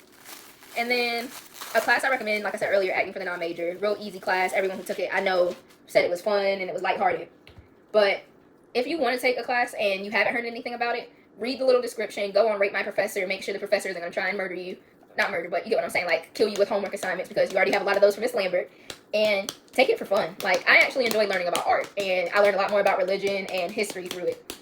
And then a class I recommend, like I said earlier, acting for the non-major, real easy class. Everyone who took it, I know, said it was fun and it was lighthearted. But if you want to take a class and you haven't heard anything about it, read the little description, go on Rate My Professor, make sure the professor isn't going to try and murder you. Not murder, but you get what I'm saying, like kill you with homework assignments because you already have a lot of those from Miss Lambert. And take it for fun. Like, I actually enjoy learning about art, and I learned a lot more about religion and history through it.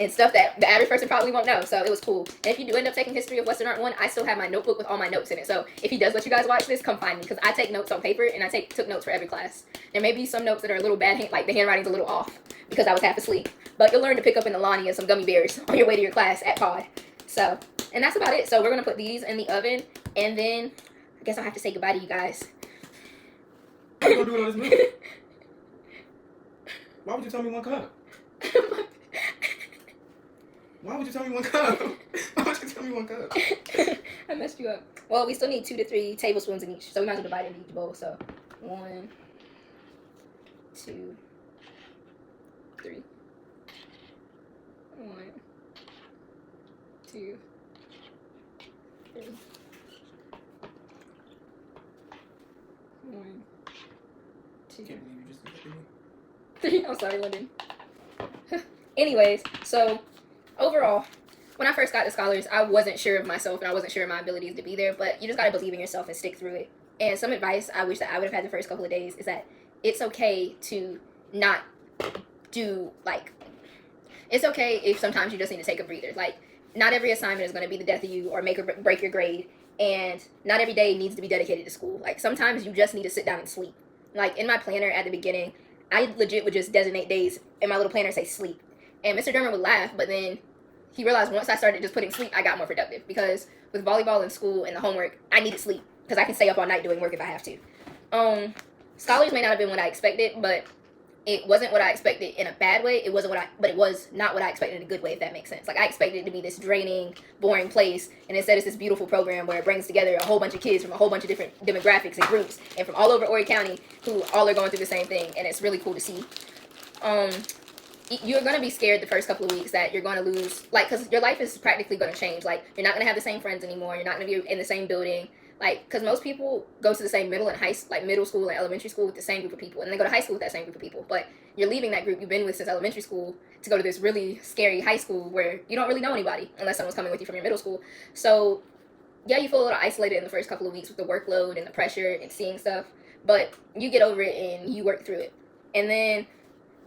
And stuff that the average person probably won't know, so it was cool. And if you do end up taking History of Western Art 1, I still have my notebook with all my notes in it. So if he does let you guys watch this, come find me, because I take notes on paper, and I took notes for every class. There may be some notes that are a little bad, like the handwriting's a little off, because I was half asleep. But you'll learn to pick up in the Lonnie and some gummy bears on your way to your class at Pod. So, and that's about it. So we're going to put these in the oven, and then I guess I'll have to say goodbye to you guys. How you going to do it on this movie? Why would you tell me one cup? Why would you tell me one cup? Why would you tell me one cup? I messed you up. Well, we still need 2 to 3 tablespoons in each, so we might as well divide it in each bowl. So 1, 2, 3. 1, 2, 3. 1, 2. Can't believe you just did that to me. 3. I'm sorry, London. Anyways, so overall, when I first got to Scholars, I wasn't sure of myself and I wasn't sure of my abilities to be there, but you just gotta believe in yourself and stick through it. And some advice I wish that I would have had the first couple of days is that it's okay to not do, like, it's okay if sometimes you just need to take a breather. Like, not every assignment is going to be the death of you or make or break your grade, and not every day needs to be dedicated to school. Like, sometimes you just need to sit down and sleep. Like, in my planner at the beginning, I legit would just designate days in my little planner say sleep. And Mr. Dermer would laugh, but then he realized once I started just putting sleep, I got more productive. Because with volleyball and school and the homework, I needed sleep. Because I can stay up all night doing work if I have to. Scholars may not have been what I expected, but it wasn't what I expected in a bad way. It wasn't but it was not what I expected in a good way, if that makes sense. Like, I expected it to be this draining, boring place, and instead it's this beautiful program where it brings together a whole bunch of kids from a whole bunch of different demographics and groups, and from all over Horry County, who all are going through the same thing, and it's really cool to see. You're going to be scared the first couple of weeks that you're going to lose, like, because your life is practically going to change. Like, you're not going to have the same friends anymore. You're not going to be in the same building. Like, because most people go to the same middle school and elementary school with the same group of people, and they go to high school with that same group of people. But you're leaving that group you've been with since elementary school to go to this really scary high school where you don't really know anybody unless someone's coming with you from your middle school. So, yeah, you feel a little isolated in the first couple of weeks with the workload and the pressure and seeing stuff, but you get over it and you work through it. And then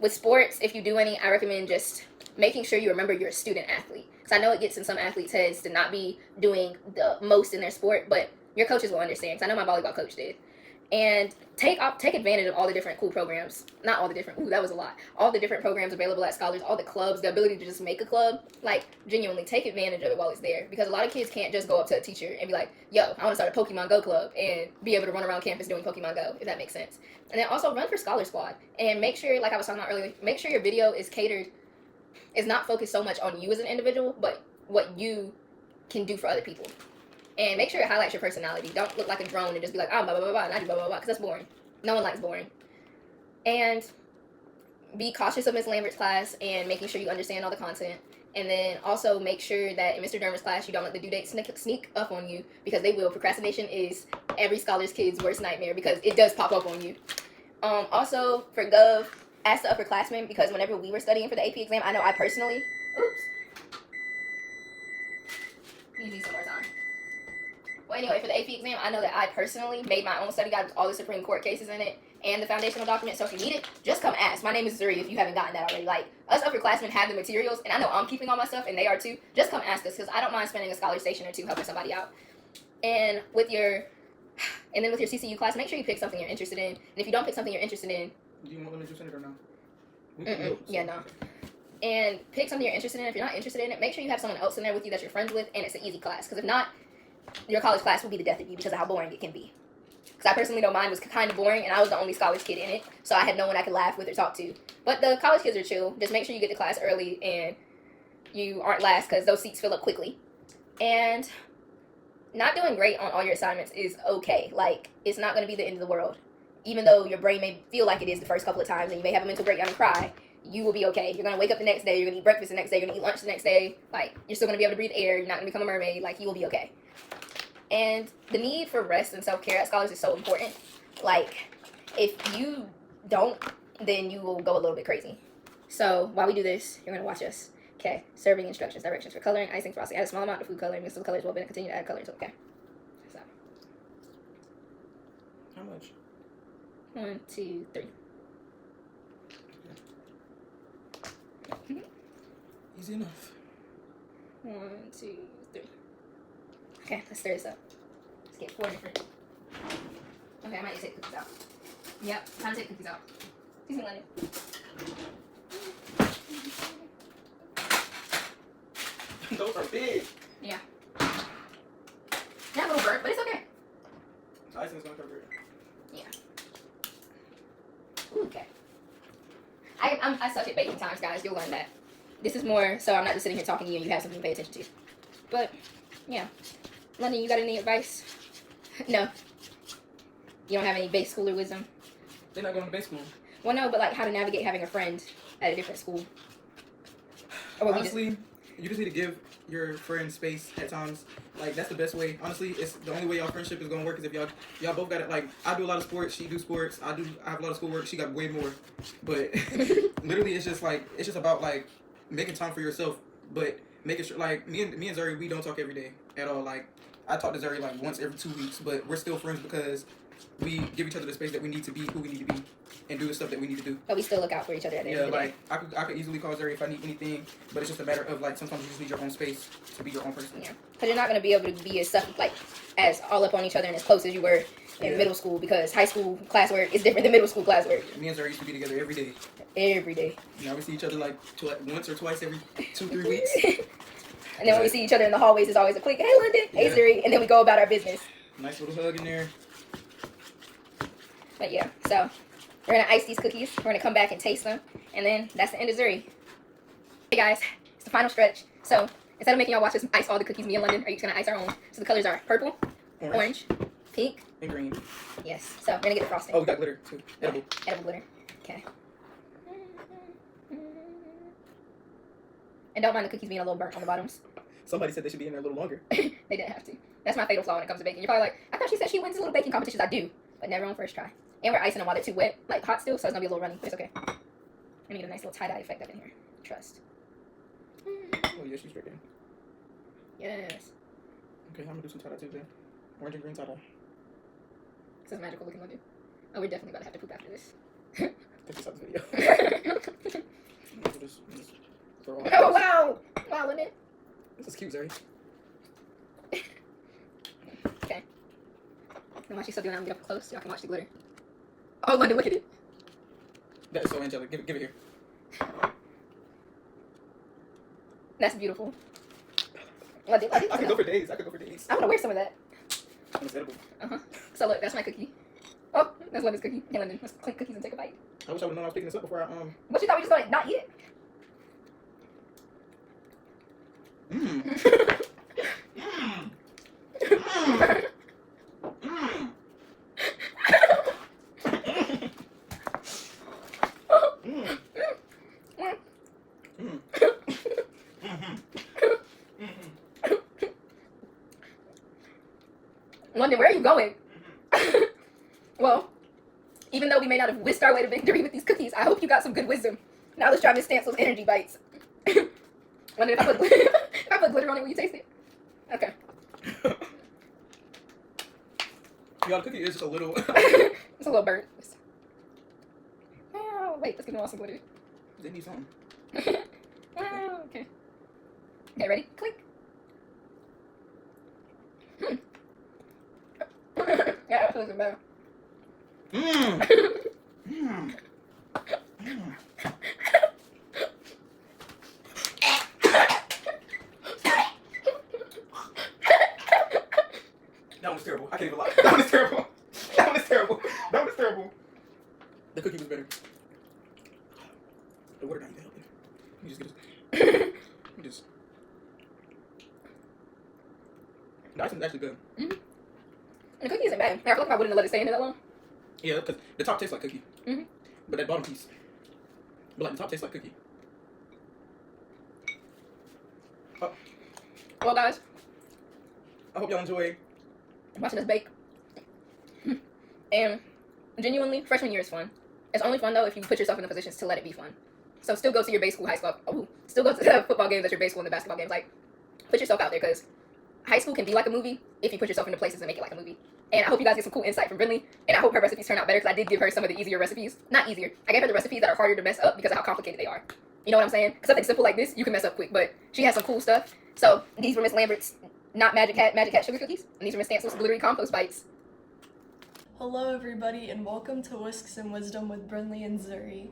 with sports, if you do any, I recommend just making sure you remember you're a student athlete. Because I know it gets in some athletes' heads to not be doing the most in their sport, but your coaches will understand. Because I know my volleyball coach did. And take advantage of all the different cool programs. Not all the different, that was a lot. All the different programs available at Scholars, all the clubs, the ability to just make a club. Like, genuinely, take advantage of it while it's there. Because a lot of kids can't just go up to a teacher and be like, yo, I want to start a Pokemon Go club and be able to run around campus doing Pokemon Go, if that makes sense. And then also run for Scholar Squad. And make sure, like I was talking about earlier, make sure your video is catered, is not focused so much on you as an individual, but what you can do for other people. And make sure it highlights your personality. Don't look like a drone and just be like, oh, blah, blah, blah, blah, and I do blah, blah, blah, because that's boring. No one likes boring. And be cautious of Miss Lambert's class and making sure you understand all the content. And then also make sure that in Mr. Dermer's class, you don't let the due date sneak up on you, because they will. Procrastination is every Scholar's kid's worst nightmare, because it does pop up on you. Also, for Gov, ask the upperclassmen, because whenever we were studying for the AP exam, I know I personally... Oops. You need some more time. Well, anyway, for the AP exam, I know that I personally made my own study guide with all the Supreme Court cases in it and the foundational documents. So if you need it, just come ask. My name is Zuri if you haven't gotten that already. Like, us upperclassmen have the materials, and I know I'm keeping all my stuff, and they are too. Just come ask us, because I don't mind spending a scholar station or two helping somebody out. And with your CCU class, make sure you pick something you're interested in. And if you don't pick something you're interested in... Do you want lemon juice in it or no? Yeah, no. And pick something you're interested in. If you're not interested in it, make sure you have someone else in there with you that you're friends with, and it's an easy class. Because if not, your college class will be the death of you because of how boring it can be. Because I personally know mine was kind of boring, and I was the only Scholars kid in it, so I had no one I could laugh with or talk to. But the college kids are chill. Just make sure you get to class early and you aren't last, because those seats fill up quickly. And not doing great on all your assignments is okay. Like, it's not going to be the end of the world. Even though your brain may feel like it is the first couple of times, and you may have a mental breakdown and cry, you will be okay. You're going to wake up the next day, you're going to eat breakfast the next day, you're going to eat lunch the next day. Like, you're still going to be able to breathe air, you're not going to become a mermaid. Like, you will be okay. And the need for rest and self-care at Scholars is so important. Like, if you don't, then you will go a little bit crazy. So, while we do this, you're going to watch us. Okay, serving instructions, directions for coloring, icing, frosting. Add a small amount of food coloring, mix the colors well, then continue to add colors. Okay. So. How much? 1, 2, 3. Easy enough. 1, 2, 3. Okay, let's stir this up. Let's get 4 different. Okay, I might just take cookies out. Yep, time to take cookies out. Excuse me, London. Those are big. Yeah. Not a little burnt, but it's okay. The icing is gonna cover it. Yeah. Ooh, okay. I suck at baking times, guys. You'll learn that. This is more so I'm not just sitting here talking to you and you have something to pay attention to. But, yeah. London, you got any advice? No. You don't have any base schooler wisdom? They're not going to base school. Well, no, but like how to navigate having a friend at a different school. Or Honestly, you just need to give your friend space at times. Like, that's the best way. Honestly, it's the only way y'all friendship is gonna work is if y'all both got it. Like, I do a lot of sports, she do sports. I have a lot of schoolwork, she got way more. But literally, it's just about like making time for yourself, but making sure, like, me and Zuri, we don't talk every day at all. Like, I talk to Zuri like once every 2 weeks, but we're still friends because we give each other the space that we need to be who we need to be and do the stuff that we need to do. But we still look out for each other at the end of the day. I could easily call Zuri if I need anything, but it's just a matter of like sometimes you just need your own space to be your own person. Yeah, because you're not gonna be able to be as all up on each other and as close as you were in middle school, because high school classwork is different than middle school classwork. Me and Zuri used to be together every day. Every day. Now we see each other like once or twice every 2-3 weeks. And then when we see each other in the hallways, it's always a quick, hey London, hey Zuri, and then we go about our business. Nice little hug in there. But yeah, so we're gonna ice these cookies. We're gonna come back and taste them, and then that's the end of Zuri. Hey guys, it's the final stretch. So instead of making y'all watch us ice all the cookies, me and London are each gonna ice our own. So the colors are purple, orange, pink, and green. Yes. So we're gonna get the frosting. Oh, we got glitter too. Edible. Edible glitter. Okay. And don't mind the cookies being a little burnt on the bottoms. Somebody said they should be in there a little longer. They didn't have to. That's my fatal flaw when it comes to baking. You're probably like, I thought she said she wins little baking competitions. I do, but never on first try. And we're icing them while they're too wet, like hot still, so it's gonna be a little runny, but it's okay. I need a nice little tie-dye effect up in here. Trust. Oh yeah, she's drinking. Yes. Okay, I'm gonna do some tie-dye too then. Orange and green tie-dye. This is magical looking, London. Oh, we're definitely about to have to poop after this. Take this out of the video. Just throw all Oh, wow. Wow, London. This is cute, Zuri. Okay. And while she's still doing that, I'm going to get up close so y'all can watch the glitter. Oh, London, look at it. That is so angelic. Give it here. That's beautiful. London, I could go for days. I want to wear some of that. It's edible. So look, that's my cookie. Oh, that's London's cookie. Hey, London, let's clink cookies and take a bite. I wish I would have known I was picking this up before I What you thought we just gonna not eat it? Mmm. London, where are you going? Well, even though we may not have whisked our way to victory with these cookies, I hope you got some good wisdom. Now let's try Miss Stansel's energy bites. London, if I put glitter on it, will you taste it? Okay. Yeah, the cookie is just a little. It's a little burnt. Oh, wait, let's give them all some glitter. They need something. Oh, okay. Okay, ready? Clink. Yeah, that feels better. Mmm. Mmm. Mmm. That was terrible. I can't even lie. That was terrible. That was terrible. That was terrible. The cookie was better. The water not even helping. Let me just get this. Let me just. The icing is actually good. Mm-hmm. The cookie isn't bad. I feel like I wouldn't have let it stay in there that long. Yeah, because the top tastes like cookie. Mm-hmm. But that bottom piece. But like the top tastes like cookie. Oh, Well, guys, I hope y'all enjoy. watching us bake. And genuinely, freshman year is fun. It's only fun, though, if you put yourself in the positions to let it be fun. So still go to your base school, high school. Oh, still go to the football games at your base school and the basketball games. Like, put yourself out there, because high school can be like a movie if you put yourself into places and make it like a movie. And I hope you guys get some cool insight from Brenly. And I hope her recipes turn out better, because I did give her some of the easier recipes. Not easier. I gave her the recipes that are harder to mess up because of how complicated they are. You know what I'm saying? Because something simple like this, you can mess up quick. But she has some cool stuff. So these were Miss Lambert's not Magic Hat sugar cookies. And these were Miss Stansel's glittery compost bites. Hello everybody and welcome to Whisks and Wisdom with Brenly and Zuri.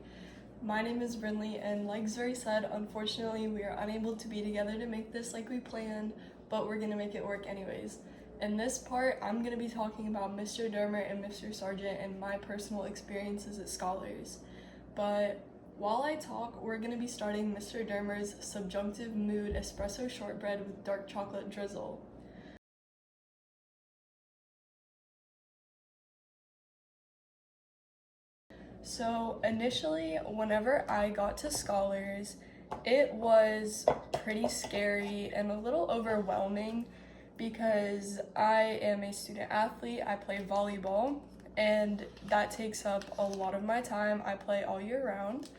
My name is Brenly and like Zuri said, unfortunately we are unable to be together to make this like we planned, but we're going to make it work anyways. In this part, I'm going to be talking about Mr. Dermer and Mr. Sargent and my personal experiences as scholars. But while I talk, we're going to be starting Mr. Dermer's Subjunctive Mood Espresso Shortbread with Dark Chocolate Drizzle. So initially, whenever I got to Scholars, it was pretty scary and a little overwhelming because I am a student athlete. I play volleyball and that takes up a lot of my time. I play all year round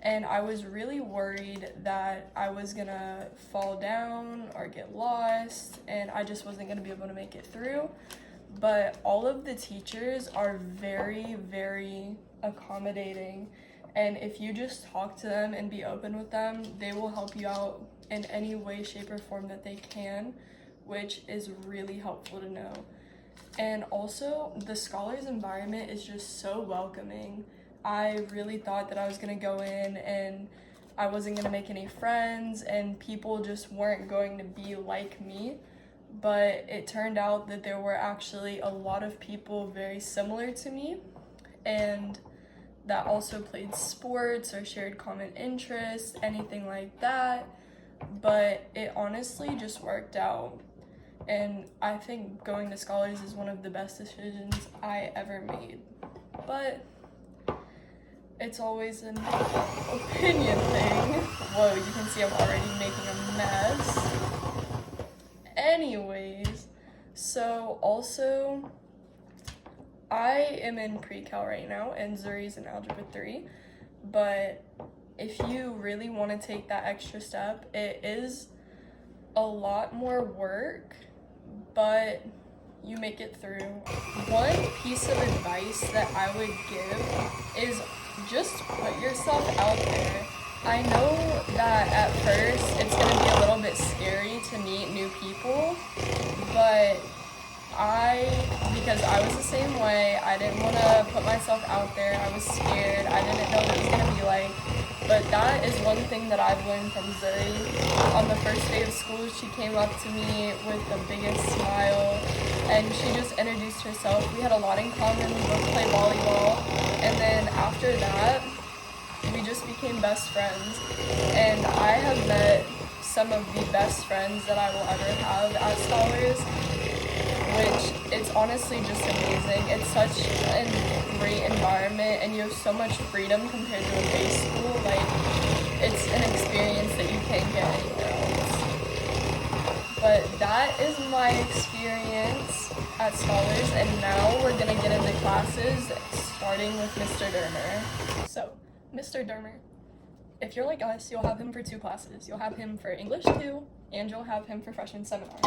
and I was really worried that I was gonna fall down or get lost and I just wasn't gonna be able to make it through. But all of the teachers are very, very accommodating, and if you just talk to them and be open with them, they will help you out in any way, shape, or form that they can, which is really helpful to know. And also, the Scholars environment is just so welcoming. I really thought that I was gonna go in and I wasn't gonna make any friends and people just weren't going to be like me, but it turned out that there were actually a lot of people very similar to me and that also played sports or shared common interests, anything like that. But it honestly just worked out. And I think going to Scholars is one of the best decisions I ever made. But it's always an opinion thing. Whoa, you can see I'm already making a mess. Anyways, so also, I am in pre-cal right now, and Zuri's in Algebra 3, but if you really want to take that extra step, it is a lot more work, but you make it through. One piece of advice that I would give is just put yourself out there. I know that at first it's going to be a little bit scary to meet new people, but because I was the same way, I didn't want to put myself out there. I was scared. I didn't know what it was going to be like. But that is one thing that I've learned from Zuri. On the first day of school, she came up to me with the biggest smile, and she just introduced herself. We had a lot in common. We both play volleyball. And then after that, we just became best friends. And I have met some of the best friends that I will ever have at Scholars, which it's honestly just amazing. It's such a great environment, and you have so much freedom compared to a base school. Like, it's an experience that you can't get anywhere else. But that is my experience at Scholars, and now we're gonna get into classes, starting with Mr. Dermer. So, Mr. Dermer, if you're like us, you'll have him for 2 classes. You'll have him for English 2, and you'll have him for freshman seminar.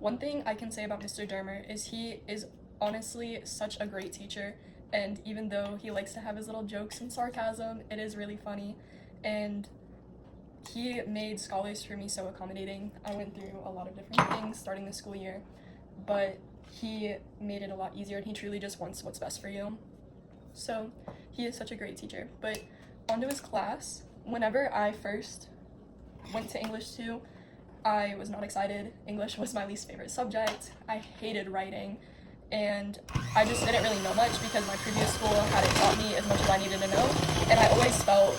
One thing I can say about Mr. Dermer is he is honestly such a great teacher, and even though he likes to have his little jokes and sarcasm, it is really funny, and he made Scholars for me so accommodating. I went through a lot of different things starting the school year, but he made it a lot easier, and he truly just wants what's best for you. So he is such a great teacher. But onto his class, whenever I first went to English 2, I was not excited. English was my least favorite subject. I hated writing, and I just didn't really know much because my previous school hadn't taught me as much as I needed to know, and I always felt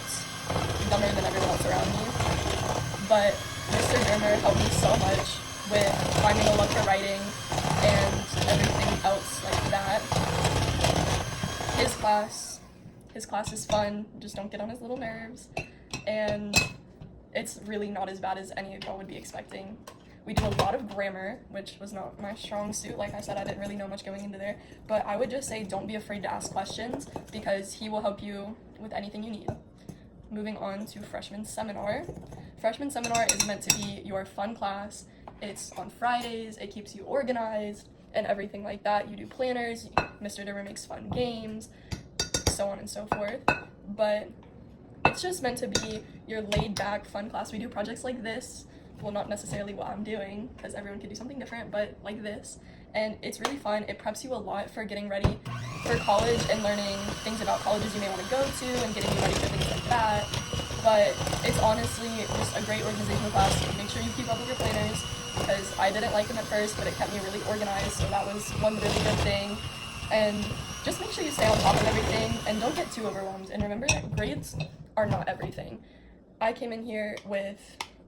dumber than everyone else around me. But Mr. Dermer helped me so much with finding a love for writing and everything else like that. His class is fun, just don't get on his little nerves, and it's really not as bad as any of y'all would be expecting. We do a lot of grammar, which was not my strong suit. Like I said, I didn't really know much going into there, but I would just say don't be afraid to ask questions because he will help you with anything you need. Moving on to freshman seminar. Freshman seminar is meant to be your fun class. It's on Fridays, it keeps you organized and everything like that. You do planners, Mr. Dermer makes fun games, so on and so forth. But it's just meant to be your laid-back, fun class. We do projects like this. Well, not necessarily what I'm doing, because everyone could do something different, but like this. And it's really fun. It preps you a lot for getting ready for college and learning things about colleges you may want to go to and getting you ready for things like that. But it's honestly just a great organizational class. Make sure you keep up with your planners, because I didn't like them at first, but it kept me really organized, so that was one really good thing. And just make sure you stay on top of everything and don't get too overwhelmed. And remember that grades are not everything. I came in here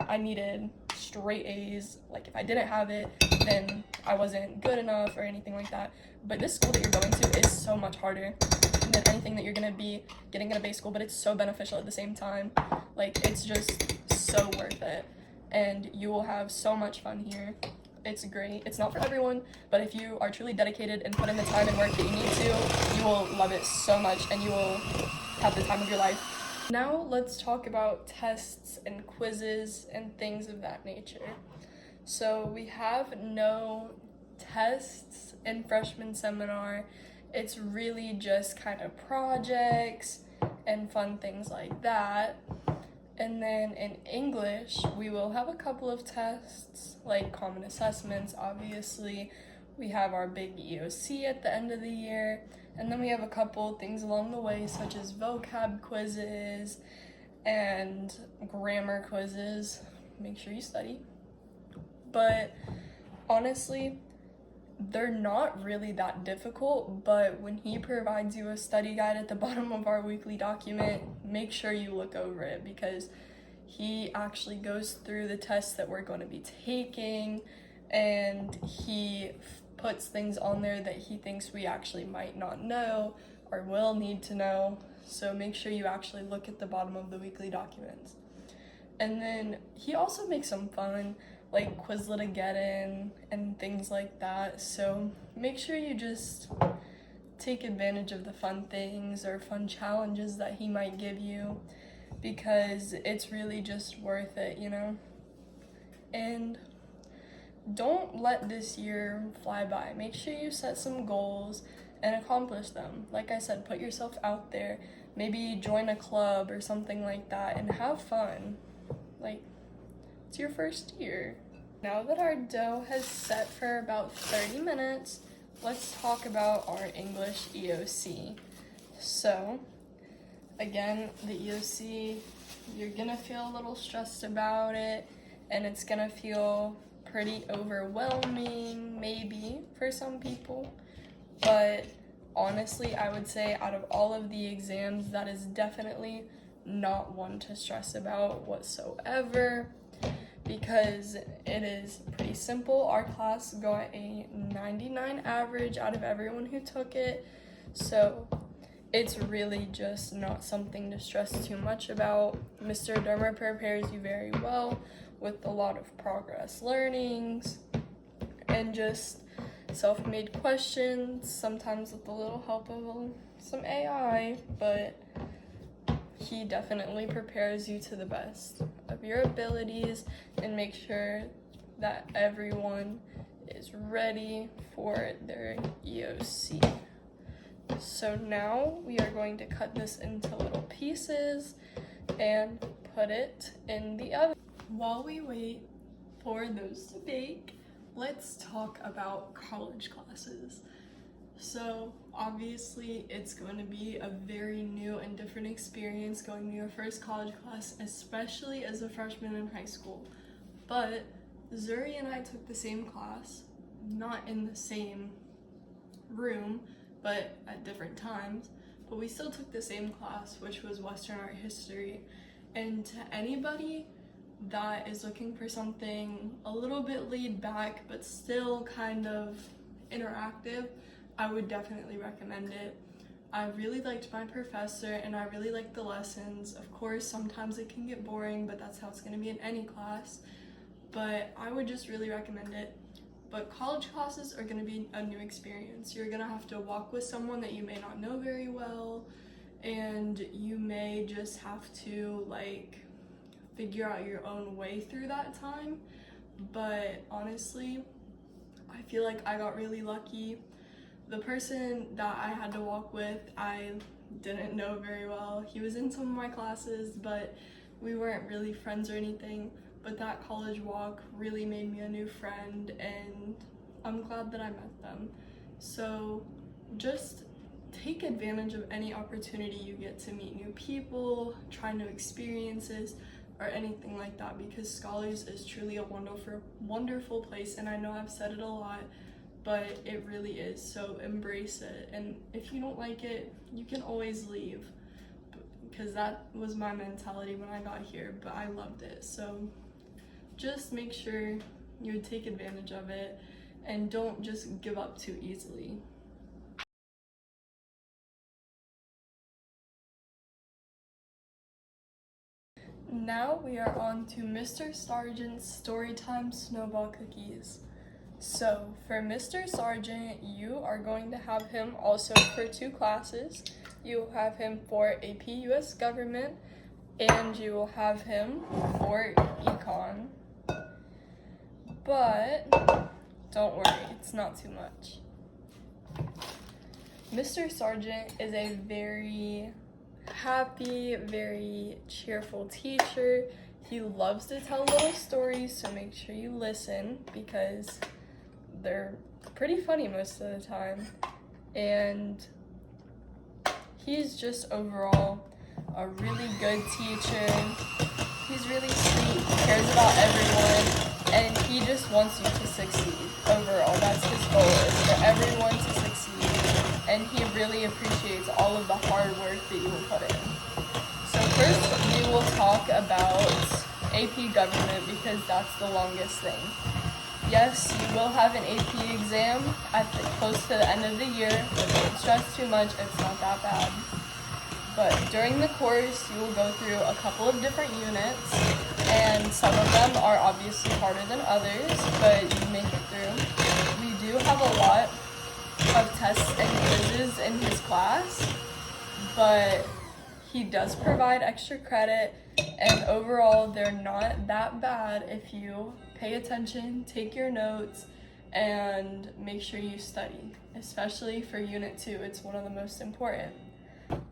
I needed straight A's. Like, if I didn't have it, then I wasn't good enough or anything like that. But this school that you're going to is so much harder than anything that you're going to be getting in a base school, but it's so beneficial at the same time. Like, it's just so worth it. And you will have so much fun here. It's great. It's not for everyone, but if you are truly dedicated and put in the time and work that you need to, you will love it so much and you will have the time of your life. Now let's talk about tests and quizzes and things of that nature. So we have no tests in freshman seminar. It's really just kind of projects and fun things like that. And then in English, we will have a couple of tests, like common assessments, obviously. We have our big EOC at the end of the year. And then we have a couple things along the way, such as vocab quizzes and grammar quizzes. Make sure you study. But honestly, they're not really that difficult, but when he provides you a study guide at the bottom of our weekly document, make sure you look over it, because he actually goes through the tests that we're going to be taking, and he puts things on there that he thinks we actually might not know or will need to know. So make sure you actually look at the bottom of the weekly documents. And then he also makes some fun, like Quizlet-A-Get-In and things like that. So make sure you just take advantage of the fun things or fun challenges that he might give you, because it's really just worth it, you know? And don't let this year fly by. Make sure you set some goals and accomplish them. Like I said, put yourself out there. maybe join a club or something like that and have fun. Like, it's your first year. Now that our dough has set for about 30 minutes, let's talk about our English EOC. So, again, the EOC, you're gonna feel a little stressed about it, and it's gonna feel pretty overwhelming, maybe, for some people. But honestly, I would say out of all of the exams, that is definitely not one to stress about whatsoever, because it is pretty simple. Our class got a 99 average out of everyone who took it, so it's really just not something to stress too much about. Mr. Dermer prepares you very well with a lot of progress learnings and just self-made questions, sometimes with a little help of some AI, but he definitely prepares you to the best of your abilities and make sure that everyone is ready for their EOC. So now we are going to cut this into little pieces and put it in the oven. While we wait for those to bake, let's talk about college classes. So obviously it's going to be a very new and different experience going to your first college class, especially as a freshman in high school. But Zuri and I took the same class, not in the same room, but at different times. But we still took the same class, which was Western Art History. And to anybody that is looking for something a little bit laid back, but still kind of interactive, I would definitely recommend it. I really liked my professor and I really liked the lessons. Of course, sometimes it can get boring, but that's how it's going to be in any class. But I would just really recommend it. But college classes are going to be a new experience. You're going to have to walk with someone that you may not know very well, and you may just have to figure out your own way through that time. But honestly, I feel like I got really lucky. The person that I had to walk with, I didn't know very well. He was in some of my classes, but we weren't really friends or anything. But that college walk really made me a new friend, and I'm glad that I met them. So just take advantage of any opportunity you get to meet new people, try new experiences, or anything like that, because Scholars is truly a wonderful place, and I know I've said it a lot, but it really is. So embrace it, and if you don't like it, you can always leave, because that was my mentality when I got here, but I loved it. So just make sure you take advantage of it and don't just give up too easily. Now we are on to Mr. Sargent's Storytime Snowball Cookies. So for Mr. Sargent, you are going to have him also for 2 classes. You will have him for AP US Government, and you will have him for Econ. But don't worry, it's not too much. Mr. Sargent is a very happy, very cheerful teacher. He loves to tell little stories, so make sure you listen because they're pretty funny most of the time. And he's just overall a really good teacher. He's really sweet, he cares about everyone, and he just wants you to succeed. Overall, that's his goal, is for everyone to succeed, and he really appreciates all of the hard work that you will put in. So first, we will talk about AP Government, because that's the longest thing. Yes, you will have an AP exam close to the end of the year. Don't stress too much, it's not that bad. But during the course, you will go through a couple of different units, and some of them are obviously harder than others, but you make it through. We do have a lot of tests and quizzes in his class, but he does provide extra credit, and overall, they're not that bad if you pay attention, take your notes, and make sure you study, especially for Unit 2. It's one of the most important.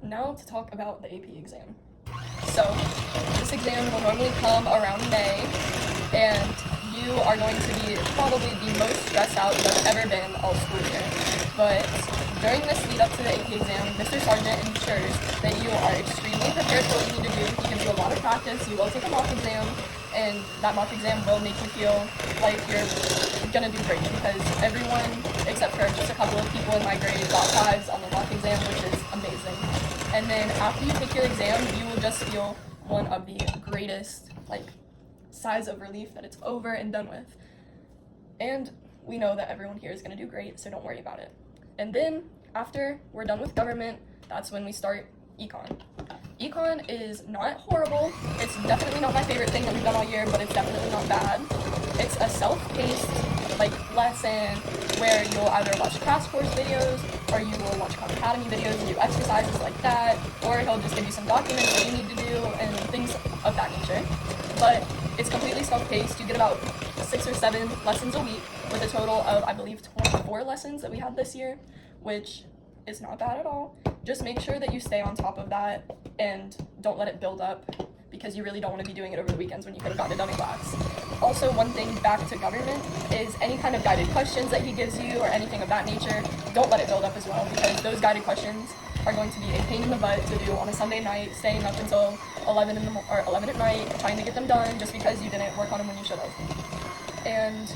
Now to talk about the AP exam. So this exam will normally come around May, and you are going to be probably the most stressed out you have ever been all school year. But during this lead up to the AP exam, Mr. Sargent ensures that you are extremely prepared for what you need to do. He gives you a lot of practice. You will take a mock exam, and that mock exam will make you feel like you're gonna do great, because everyone except for just a couple of people in my grade got 5s on the mock exam, which is amazing. And then after you take your exam, you will just feel one of the greatest sighs of relief that it's over and done with. And we know that everyone here is going to do great, so don't worry about it. And then after we're done with government, that's when we start econ. Econ is not horrible. It's definitely not my favorite thing that we've done all year, but it's definitely not bad. It's a self-paced lesson where you'll either watch crash course videos, or you will watch Khan Academy videos and do exercises like that, or he'll just give you some documents that you need to do and things of that nature. But it's completely self-paced. You get about 6 or 7 lessons a week, with a total of, I believe, 24 lessons that we had this year, which is not bad at all. Just make sure that you stay on top of that and don't let it build up, because you really don't want to be doing it over the weekends when you could have gotten it done in class. Also, one thing back to government is any kind of guided questions that he gives you or anything of that nature, don't let it build up as well, because those guided questions are going to be a pain in the butt to do on a Sunday night, staying up until 11 at night trying to get them done just because you didn't work on them when you should have. And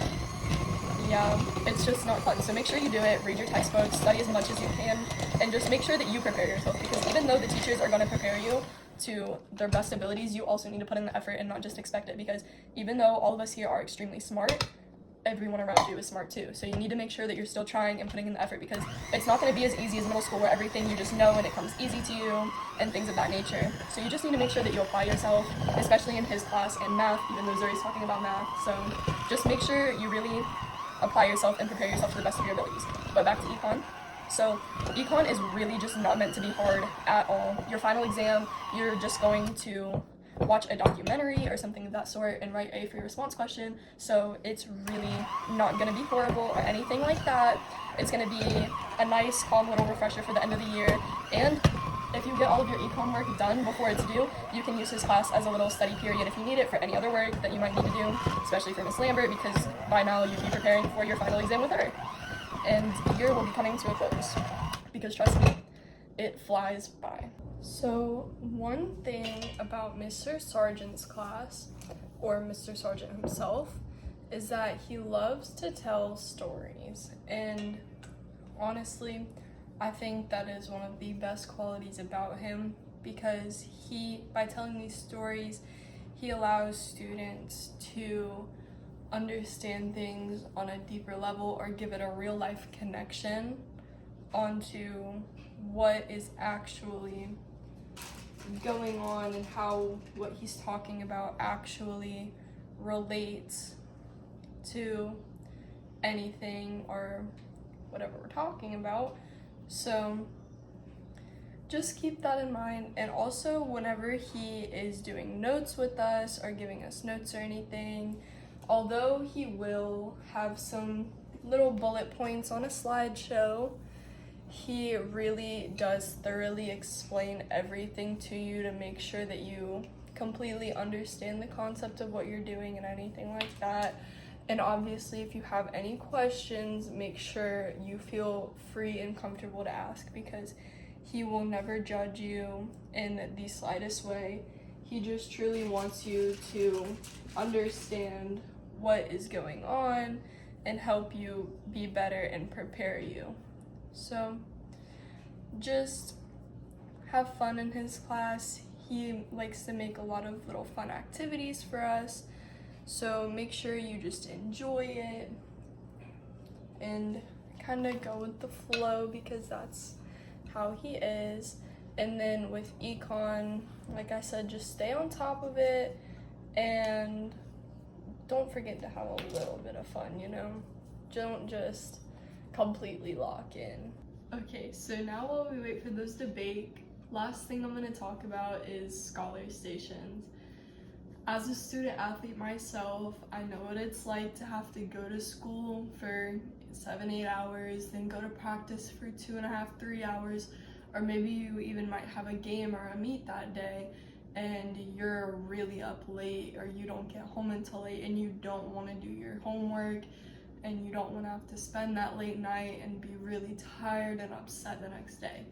yeah, it's just not fun. So make sure you do it, read your textbooks, study as much as you can, and just make sure that you prepare yourself, because even though the teachers are going to prepare you to their best abilities, you also need to put in the effort and not just expect it, because even though all of us here are extremely smart, everyone around you is smart too. So you need to make sure that you're still trying and putting in the effort, because it's not going to be as easy as middle school where everything you just know and it comes easy to you and things of that nature. So you just need to make sure that you apply yourself, especially in his class in math, even though Zuri's talking about math. So just make sure you really apply yourself and prepare yourself to the best of your abilities. But back to econ. So econ is really just not meant to be hard at all. Your final exam, you're just going to watch a documentary or something of that sort and write a free response question. So it's really not going to be horrible or anything like that. It's going to be a nice, calm little refresher for the end of the year. And if you get all of your econ work done before it's due, you can use his class as a little study period if you need it for any other work that you might need to do, especially for Miss Lambert, because by now you'd be preparing for your final exam with her. And the year will be coming to a close, because trust me, it flies by. So one thing about Mr. Sargent's class, or Mr. Sargent himself, is that he loves to tell stories. And honestly, I think that is one of the best qualities about him, because by telling these stories, he allows students to understand things on a deeper level or give it a real life connection onto what is actually going on and how what he's talking about actually relates to anything or whatever we're talking about. So just keep that in mind. And also, whenever he is doing notes with us or giving us notes or anything, although he will have some little bullet points on a slideshow, he really does thoroughly explain everything to you to make sure that you completely understand the concept of what you're doing and anything like that. And obviously, if you have any questions, make sure you feel free and comfortable to ask, because he will never judge you in the slightest way. He just truly wants you to understand what is going on and help you be better and prepare you. So just have fun in his class. He likes to make a lot of little fun activities for us. So make sure you just enjoy it and kind of go with the flow, because that's how he is. And then with econ, like I said, just stay on top of it and don't forget to have a little bit of fun, Don't just completely lock in. Okay, so now while we wait for those to bake, last thing I'm going to talk about is scholar stations. As a student athlete myself, I know what it's like to have to go to school for 7-8 hours, then go to practice for 2.5-3 hours, or maybe you even might have a game or a meet that day and you're really up late or you don't get home until late and you don't want to do your homework and you don't want to have to spend that late night and be really tired and upset the next day.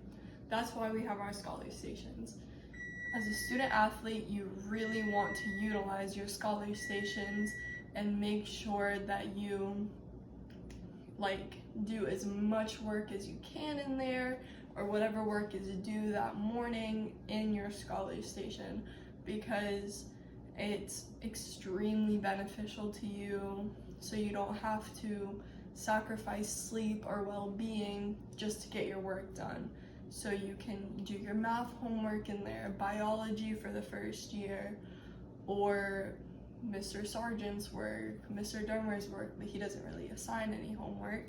That's why we have our scholar stations. As a student athlete, you really want to utilize your scholar stations and make sure that you do as much work as you can in there, or whatever work is due that morning in your scholar station, because it's extremely beneficial to you, so you don't have to sacrifice sleep or well-being just to get your work done. So you can do your math homework in there, biology for the first year, or Mr. Sargent's work, Mr. Dermer's work, but he doesn't really assign any homework.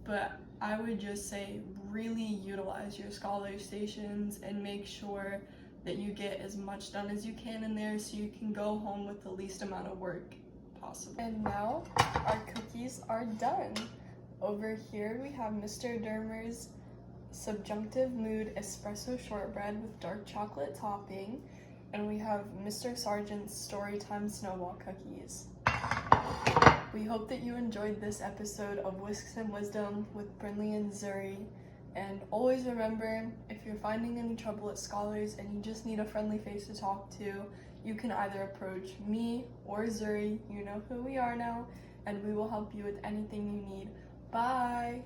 But I would just say really utilize your scholar stations and make sure that you get as much done as you can in there so you can go home with the least amount of work possible. And now our cookies are done. Over here we have Mr. Dermer's Subjunctive Mood Espresso Shortbread with dark chocolate topping, and we have Mr. Sargent's Storytime Snowball Cookies. We hope that you enjoyed this episode of Whisks and Wisdom with Brenly and Zuri. And always remember, if you're finding any trouble at Scholars and you just need a friendly face to talk to, you can either approach me or Zuri, you know who we are now, and we will help you with anything you need. Bye!